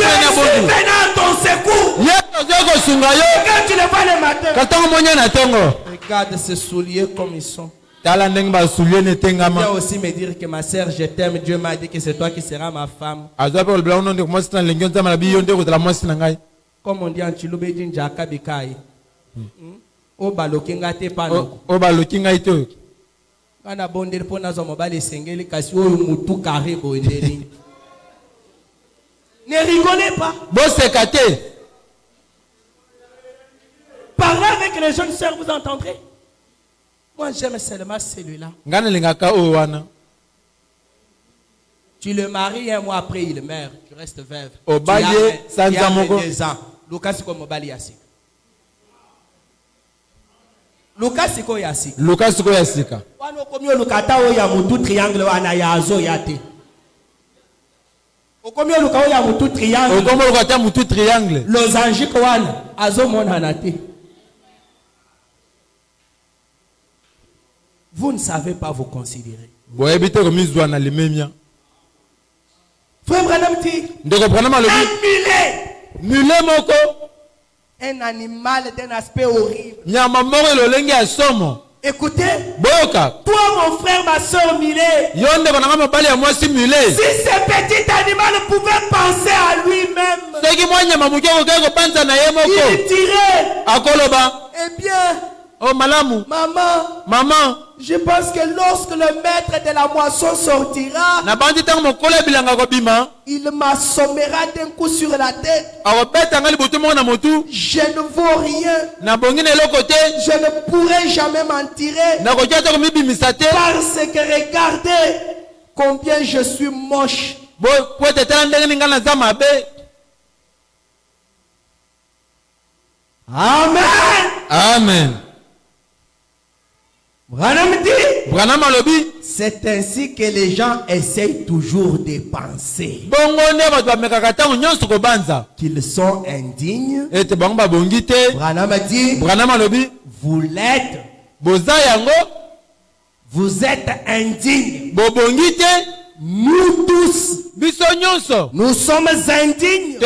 venant à ton secours. Quand tu le vois le matin, regarde ces souliers comme ils sont. Il vient aussi me dire que ma sœur, je t'aime. Dieu m'a dit que c'est toi qui seras ma femme. Comme on dit en Chilubé, Djaka Bikai. Obalokinga te pano. Ne rigolez pas. Parlez avec les jeunes sœurs, vous entendrez. Moi j'aime seulement celui-là. Tu le maries, un mois après il meurt. Tu restes veuve. Tu as 2 ans. Lucas Siko Yasika. Lucas Siko Yasika. Wano komyo lukata oya mutu triangle wana ya azo yate. Okomyo luka oya mutu triangle. Okomyo lukata mutu triangle. Losange ko wana azo mona nate. Vous ne savez pas vous considérer. Frère Branham dit, un mulet. Un animal d'un aspect horrible. Écoutez, toi mon frère, ma soeur Millet, si ce petit animal pouvait penser à lui-même, il dirait, eh bien, oh maman, je pense que lorsque le maître de la moisson sortira, il m'assommera d'un coup sur la tête. Je ne vaux rien. Je ne pourrai jamais m'en tirer. Parce que regardez combien je suis moche. Amen. Amen. Branham dit, c'est ainsi que les gens essayent toujours de penser qu'ils sont indignes. Branham dit, vous l'êtes. Vous êtes indignes. Nous tous, nous sommes indignes.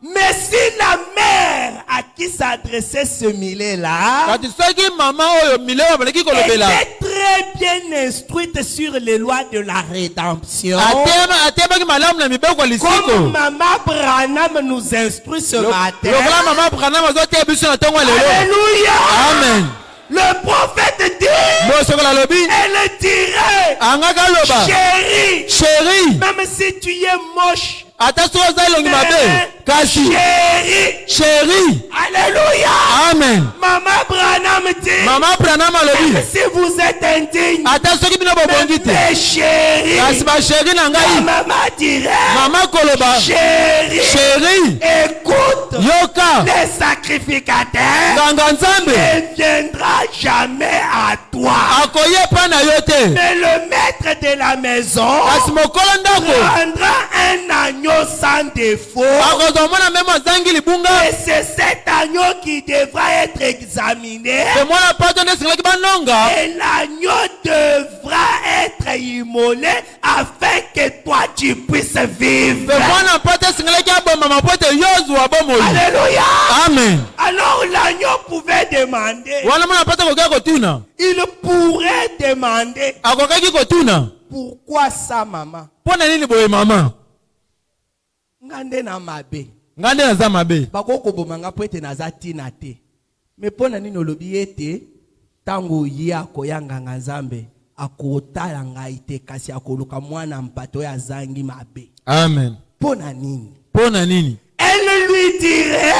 Mais si la mère à qui s'adressait ce millet-là était très est bien instruite sur les lois de la rédemption. Comme Maman Branham nous instruit ce matin. Alléluia. Amen. Le prophète dit, elle dirait, chérie, même si tu es moche, chérie, alléluia. Amen. Maman Branham dit, si vous êtes indigne, mais chérie, maman dirait, chérie, écoute, les sacrificateurs ne viendra jamais à toi. Mais le maître de la maison prendra un agneau sans défaut. Et c'est cet agneau qui devra être examiné. Et l'agneau devra être immolé afin que toi tu puisses vivre. Alléluia. Amen. Alors l'agneau pouvait demander. Il pourrait demander. Pourquoi ça, maman? Ngande na mabe. Bakoko bomanga po ete naza tina te. Me pona nini olobi ete tango ye akoyanga Nzambe akotala ngai te kasi akoluka mwana mpato ya zangi mabe. Amen. Pona nini? Elle lui dirait,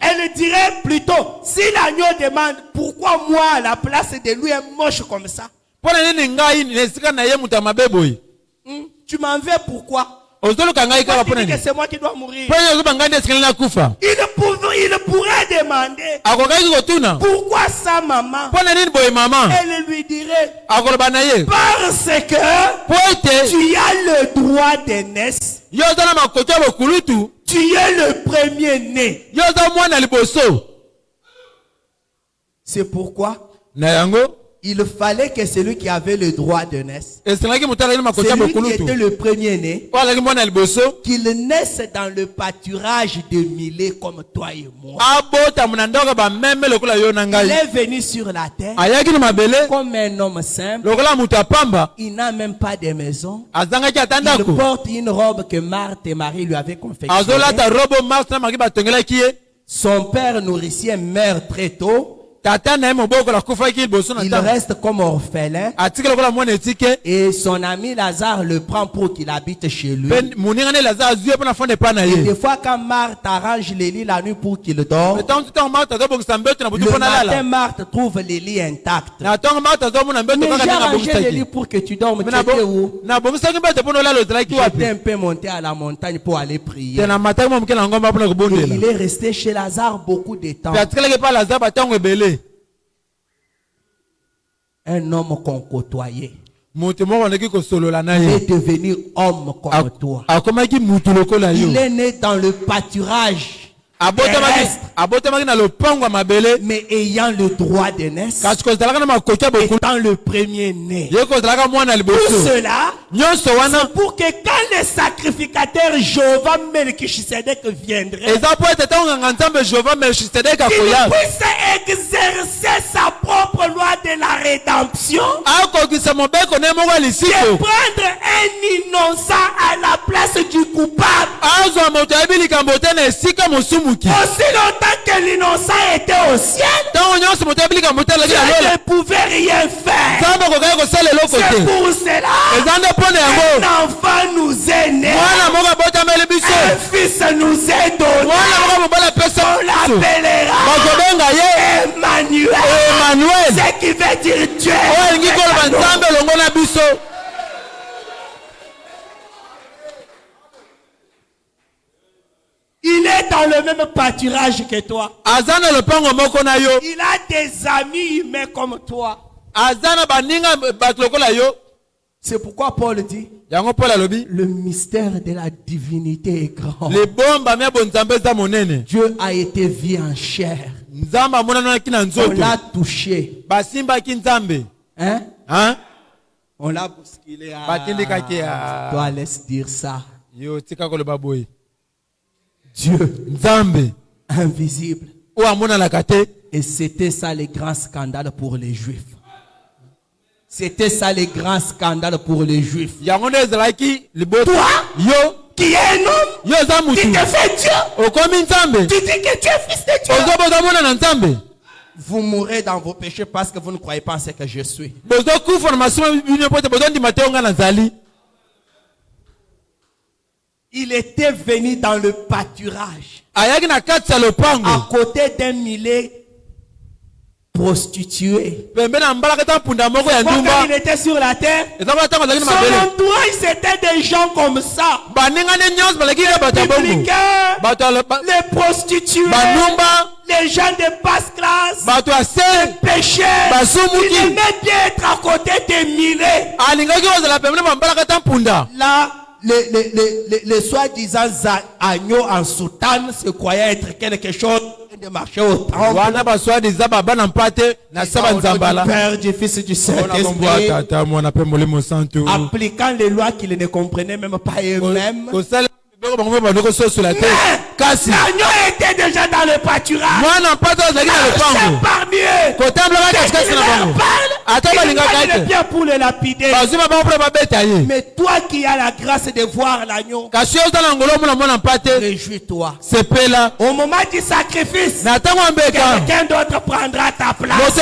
elle dirait plutôt, si l'agneau demande pourquoi moi à la place de lui est moche comme ça, tu m'en veux pourquoi? C'est moi qui dois mourir. Il pourrait demander pourquoi ça, maman? Elle lui dirait parce que tu as le droit d'aînesse. Tu es le premier-né. C'est pourquoi il fallait que celui qui avait le droit de naître, celui qui était le premier-né, qu'il naisse dans le pâturage de Milé comme toi et moi. Il est venu sur la terre comme un homme simple. Il n'a même pas de maison. Il porte une robe que Marthe et Marie lui avaient confectionnée. Son père nourricier meurt très tôt. Il reste comme orphelin. Et son ami Lazare le prend pour qu'il habite chez lui. Et des fois quand Marthe arrange les lits la nuit pour qu'il dorme, le matin Marthe trouve les lits intacts. Mais j'ai arrangé les lits pour que tu dormes. Tu étais où? J'étais un peu monté à la montagne pour aller prier. Et il est resté chez Lazare beaucoup de temps. Un homme qu'on côtoyait. Il est devenu homme comme toi. Il est né dans le pâturage terrestre, mais ayant le droit de naître, étant le premier né. Tout cela, c'est pour que quand les sacrificateurs Jéhovah Melchisedec viendraient, qu'il puisse exercer sa propre loi de la rédemption, et prendre un innocent à la place du coupable. Aussi longtemps que l'innocent était au ciel, Dieu ne pouvait rien faire. C'est pour cela un enfant nous est né, un fils nous est donné. On l'appellera Emmanuel, ce qui veut dire Dieu. Il est dans le même pâturage que toi. Il a des amis humains comme toi. C'est pourquoi Paul dit, le mystère de la divinité est grand. Dieu a été vu en chair. On l'a touché. Hein? On l'a bousculé. Toi, laisse dire ça. Dieu invisible. Et c'était ça le grand scandale pour les Juifs. C'était ça le grand scandale pour les Juifs. Toi, qui est un homme, qui te fait Dieu, tu dis que tu es fils de Dieu. Vous mourrez dans vos péchés parce que vous ne croyez pas en ce que je suis. Il était venu dans le pâturage à côté d'un millet prostitué. Quand il était sur la terre, son entourage c'était des gens comme ça. Les prostituées, les gens de basse classe, les pécheurs. Il aimait bien être à côté des millets. Là, les soi-disant agneaux en soutane se croyaient être quelque chose de marcher au temple. Du Père, du Fils et du Saint-Esprit, appliquant les lois qu'ils ne comprenaient même pas eux-mêmes. L'agneau était déjà dans le pâturage. C'est parmi eux. Il est bien pour le lapider. Mais toi qui as la grâce de voir l'agneau, réjouis-toi. Au moment du sacrifice, quelqu'un d'autre prendra ta place.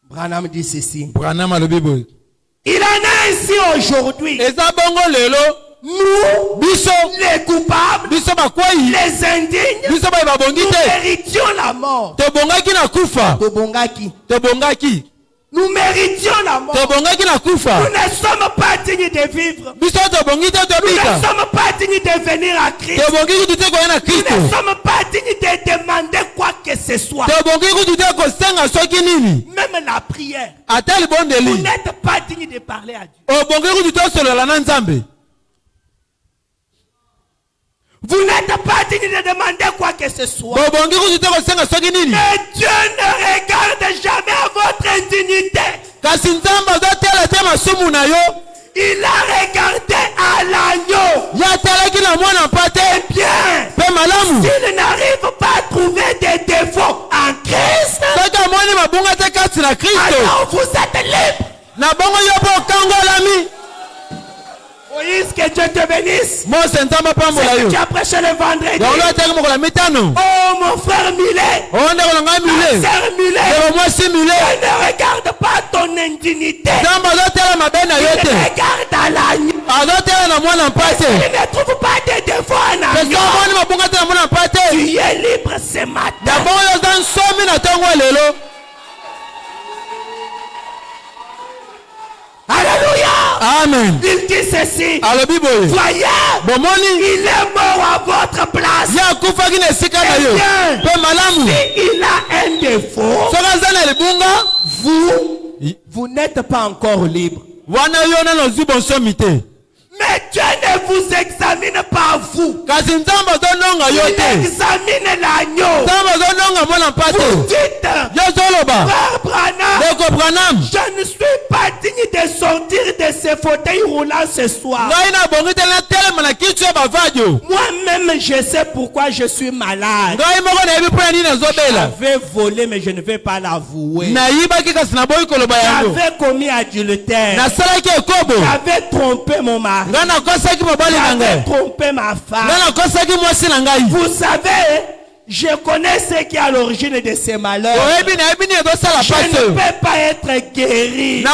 Branham dit ceci. Il en a ainsi aujourd'hui. Nous, les coupables, les indignes, nous méritions la mort. Nous méritions la mort. Nous ne sommes pas dignes de vivre. Nous ne sommes pas dignes de venir à Christ. Nous ne sommes pas dignes de demander quoi que ce soit. Même la prière. Vous n'êtes pas dignes de parler à Dieu. Vous n'êtes pas digne de demander quoi que ce soit. Mais Dieu ne regarde jamais à votre indignité. Il a regardé à l'agneau. Eh bien, s'il n'arrive pas à trouver des défauts en Christ, alors vous êtes libre. Moïse, que Dieu te bénisse. Tu as prêché le vendredi. Oh mon frère Millet, ma sœur Millet, Dieu ne regarde pas ton indignité. Il regarde à l'agneau. Il ne trouve pas de défauts en agneau. Tu es libre ce matin. Alléluia. Amen. Il dit ceci. Voyez, il est mort à votre place. Et bien, si il a un défaut, vous n'êtes pas encore libre. Mais Dieu ne vous examine pas vous. Il examine l'agneau. Vous dites, Frère Branham, je ne suis pas digne de sortir de ce fauteuil roulant ce soir. Moi-même, je sais pourquoi je suis malade. J'avais volé, mais je ne vais pas l'avouer. J'avais commis adultère. J'avais trompé mon mari. J'avais trompé ma femme. Vous savez, je connais ce qui est à l'origine de ces malheurs. Je ne peux pas être guéri. Je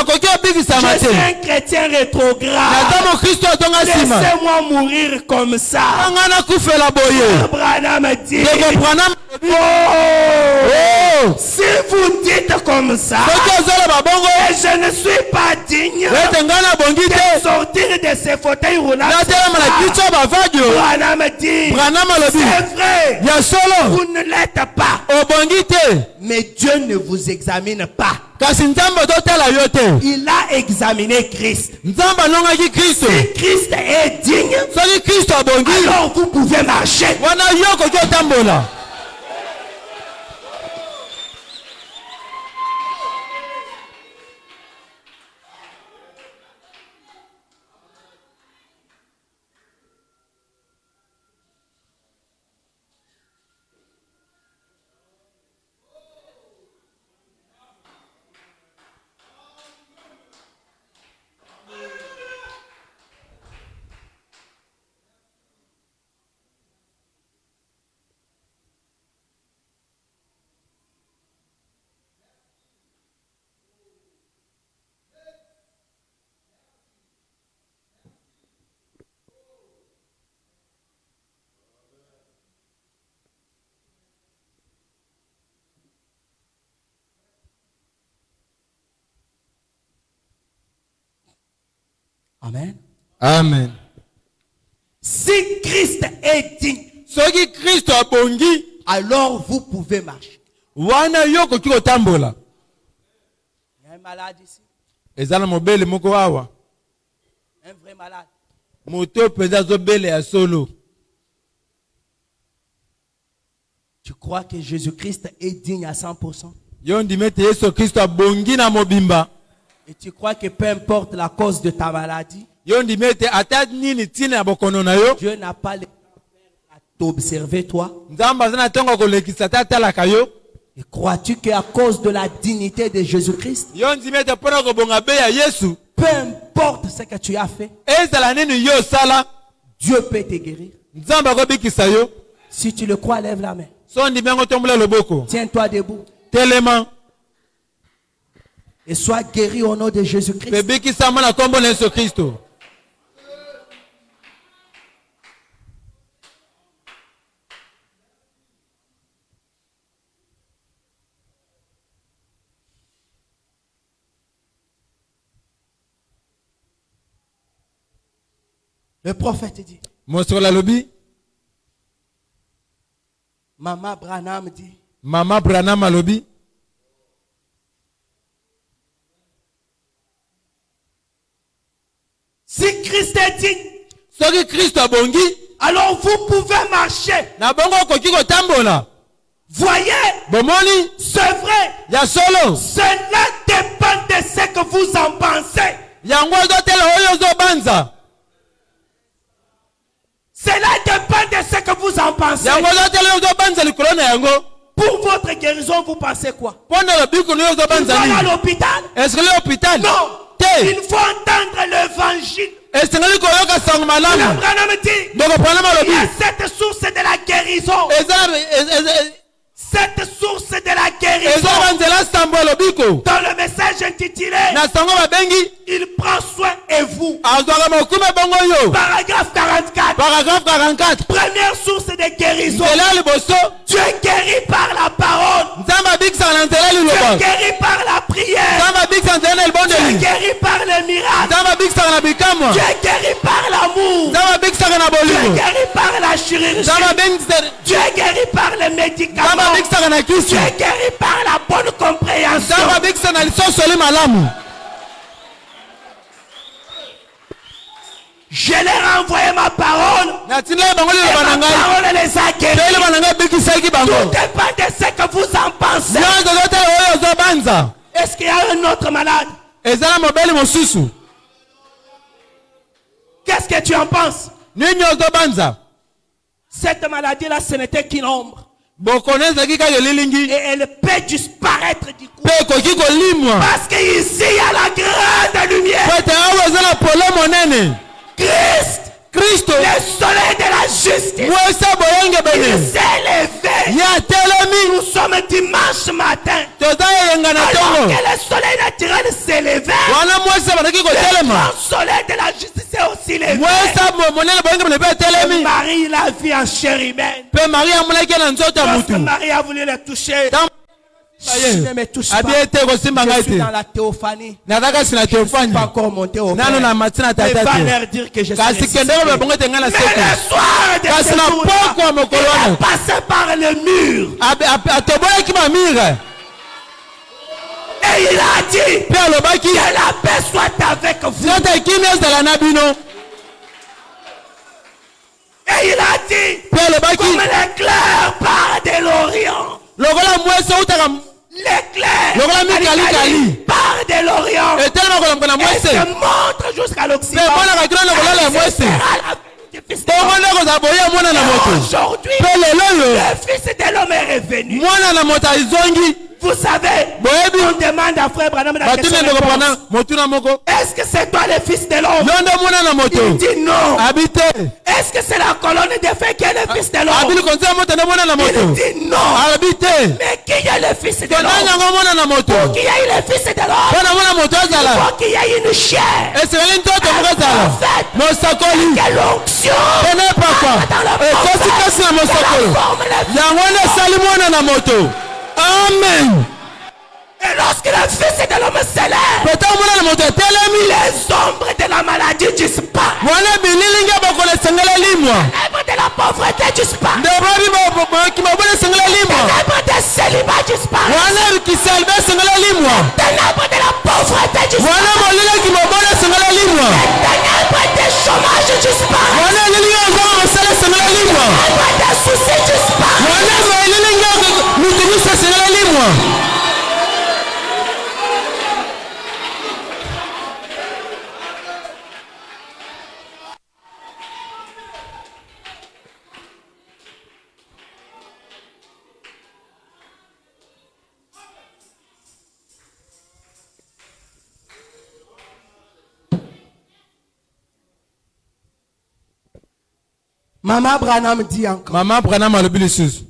suis un chrétien rétrograde. Laissez-moi mourir comme ça. Branham dit, si vous dites comme ça, et je ne suis pas digne de sortir de ce fauteuil roulant, Branham dit, c'est vrai, vous ne l'êtes pas. Mais Dieu ne vous examine pas. Il a examiné Christ. Si Christ est digne, alors vous pouvez marcher. Amen. Amen. Si Christ est digne, Soki Christ abongi, alors vous pouvez marcher. wana yoko kiko tambola. Il y a un malade ici. Ezana mobele moko awa. Un vrai malade. Moto peza zo bele ya solo. Tu crois que Jésus-Christ est digne à 100%? Yondi mete Yesu Christ abongi na mobimba. Et tu crois que peu importe la cause de ta maladie, Yondi mete ata nini tina ya bokono na yo. Dieu n'a pas le temps à t'observer toi. Nzamba zana tonga kolekisa tata la kayo. Et crois-tu qu'à cause de la dignité de Jésus-Christ, Yondi mete pona ko bonga be ya Yesu. peu importe ce que tu as fait, Ezala nini yo sala. Dieu peut te guérir. Nzamba ko bikisa yo. Si tu le crois, lève la main. Sondi bengo tombola loboko. Tiens-toi debout. Telema. Et sois guéri au nom de Jésus-Christ. Bebikisa mona kombo na Yesu Kristo. Le prophète dit, Mosola lobi. Maman Branham dit, Mama Branham alobi. si Christ est digne, Soki Christ abongi, alors vous pouvez marcher. na bongo koki kotambola. Voyez, Bomoni, c'est vrai. ya solo. Cela dépend de ce que vous en pensez. Yango ezotela oyo ozobanza. Cela dépend de ce que vous en pensez. Yango ezotela oyo ozobanza likolo na yango. Pour votre guérison, vous pensez quoi? Pona lobiko oyo Il ozobanza faut aller à nini? l'hôpital? Est-ce que l'hôpital? Non. Te. Il faut entendre l'évangile. Esengeli koyoka sango malamu. Abraham dit, Donc Branham il y alobi. a cette source de la guérison. Cette source de la guérison. Ezobanzela sambo lobiko. Dans le message intitulé, Na sango babengi. il prend soin et vous. Azwaka mokume bongo yo. Paragraphe 44. Paragraphe 44. Première source de guérison. Nzela liboso. Tu es guéri par la parole. Nzamba bikisa na nzela Tu es liloba. guéri par la prière. Nzamba bikisa nzela na Tu es libondeli. guéri par le miracle. Nzamba bikisa na bikamwa. Tu es guéri par l'amour. Nzamba bikisa na Tu es bolingo. guéri par la chirurgie. Nzamba bikisa. Tu es guéri par les médicaments. Nzamba bikisa na Tu kisi. es guéri par la bonne compréhension. Nzamba bikisa na lisosoli malamu. Je leur ai envoyé ma parole. Na tinela bango Et liloba na ma ngai. parole les a Tele guéris. bana ngai bikisaki bango. Tout dépend de ce que vous en pensez. Nyonso zotela oyo ozobanza. Est-ce qu'il y a un autre malade? Ezala mobeli mosusu. Qu'est-ce que tu en penses? Nini ozobanza? Cette maladie-là, ce n'était qu'une ombre. Bokono ezalaki kaka elilingi. Et elle peut disparaître du coup. Mpe ekoki kolimwa. Parce qu'ici, il y a la grande lumière. Po ete awa eza na pole monene. Christ, Kristo le soleil de la justice, mwesa boyenge il bene. s'est levé. Ye atelemi. Nous sommes dimanche matin. Toza eyenga na Alors tongo. que le soleil naturel s'est levé, Wana mwesa bandaki le kotelema. grand soleil de la justice s'est aussi levé. Mwesa monene boyenge bene mpe atelemi. Marie l'a vu en chair humaine. Mpe Marie amonaki na nzoto ya Lorsque mutu. Marie a voulu le toucher, Ntango ne me touche pas. abi ete kosimba Je ngai suis te. dans la théophanie. Naza kasi na Je ne suis teofani. pas encore monté au Nano na frère. matina Mais tata va te. leur dire que je suis Kasi ressuscité. kendeko be bongo te ngai na Mais seko. le soir de Kasi ce na jour-là, poko ya mokolo il wana. est passé par le mur. Atobolaki bamire. Et il a dit Mpe alobaki. que la paix soit avec vous. Nzota ekimi ezala na bino. Et il a dit Mpe alobaki. comme l'éclair part de l'Orient. Lokola mwese utaka L'éclair Lokola mikalikali. part de l'Orient. etelema kolambuka na Et mwese. se montre jusqu'à l'Occident. Mpe emonaka kino na kolala ya Ce mwese. sera la vie du Fils de Bongo l'homme. nde kozala boye mwana na Et moto. aujourd'hui, Mpe lelo yo le Fils de l'homme est revenu. mwana na moto azongi. Vous savez, Boyebi. on demande à frère Branham la Batuni ndeko question. pana motuna moko. Est-ce que c'est toi le Fils de l'homme? Yo nde mwana na Il moto. dit non. Habite. Est-ce que c'est la colonne de feu qui est le Fils de l'homme? Abili konzela moto nde mwana na Il moto. dit non. Habite. Mais qui est le Fils de Tona l'homme? nyango mwana na moto. Qui est le Fils de l'homme? Mpona mwana moto Il azala. faut qu'il y ait une chair. Esengeli nzoto moko azala. Mosakoli. Quelle onction Pene pakwa. Ekosi kasi na mosakolo. forme le... Yango nde esali mwana na moto. Amen. Et lorsque le Fils de l'homme s'élève, Peta mwana na moto etelemi. les ombres de la maladie limwa. Ténèbres de la pauvreté disparaît. Ndebali kimabona sengela limwa. Ténèbres de célibat disparaît. Wana kisalbe sengela limwa. Ténèbres de la pauvreté disparaît. Wana molele kimabona sengela limwa. Ténèbres de chômage disparaît. Wana leliyo ngoma masala sengela limwa. Ténèbres de soucis disparaît. Wana molele ngoma mutumisa sengela limwa. Maman Branham dit encore. Maman Branham alobi lisusu.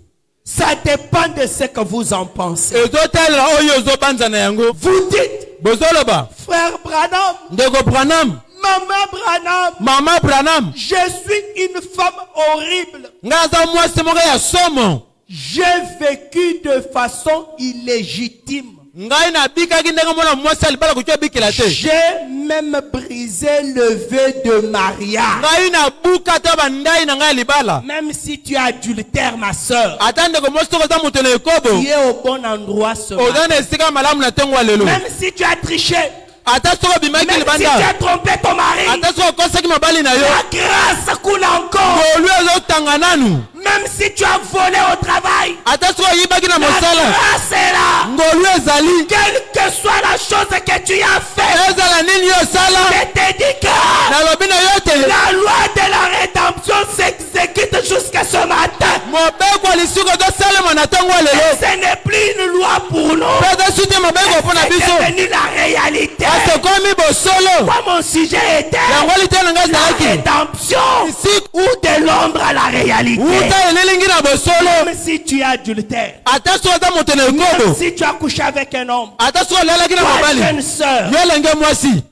Ça dépend de ce que vous en pensez. Ezotela oyo ozobanza na yango. Vous dites, Bozoloba. frère Branham, Ndeko Branham. maman Branham, Maman Branham. je suis une femme horrible. Ngaza mwasi moko ya somo. J'ai vécu de façon illégitime. Ngai na bikaki ndenge mwana mwasi alibala kuchwa bikela te. J'ai même brisé le vœu de mariage. Ngai na buka ta bandai na ngai libala. Même si tu es adultère, ma soeur, Ata ndeko mwasi toko za moto na ekobo. tu es au bon endroit ce matin. Oza na esika malamu na tengo lelo. Même si tu as triché, Ata soko bimaki même si tu libanda. as trompé ton mari, Ata soko kosaki mabali na yo. la grâce coule encore. Olu ezotanga nanu. Même si tu as volé au travail, Ata soko yibaki na la mosala. grâce est là. Ngolu ezali. Quelle que soit la chose que tu as fait, Ezala nini yo sala. je te dis que Nalobi na yo te. la loi de la rédemption s'exécute jusqu'à ce matin. Mobeko alisuko tosalema na tengo lelo. Ce n'est plus une loi pour nous. Pesa sute mobeko mpona C'est biso. devenu la réalité. Asekomi bosolo. Quoi mon sujet était? Yango litena ngai La zalaki. rédemption Ici, ou de l'ombre à la réalité. uta elelingi na bosolo. Même si tu es adultère, Ata soko za moto na même ekobo. si tu as couché avec un homme, Ata soko olalaki na toi mobali. jeune sœur, Yo elenge mwasi.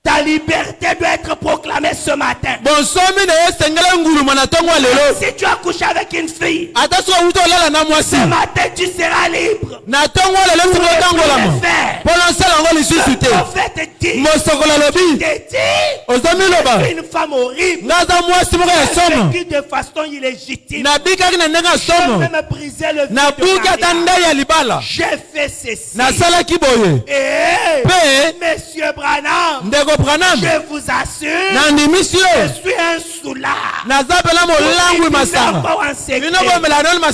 ta liberté doit être proclamée ce matin. Bonsomi na yo sengela nguluma na tengo lelo. Si tu as couché avec une fille, Ata soko uta olala na mwasi. ce matin tu seras libre. Na tengo lelo soko tangolama. Pona sala ngo lisusu Le te. prophète dit, Mosokolo lobi. te dit, Ozomi loba. une femme horrible, Ngaza mwasi moko ya somo. vécu de façon illégitime. Na bikaki na ndenge ya J'ai somo. même brisé le vœu Na de buki ata mariage. ndai ya libala. J'ai fait ceci. Nasalaki boye. Et Pe Monsieur Branham, ndeko Branham. je vous assure, Nandimisi yo. je suis un soulard. Naza pela molangwi masanga. Bino bomela noli masanga.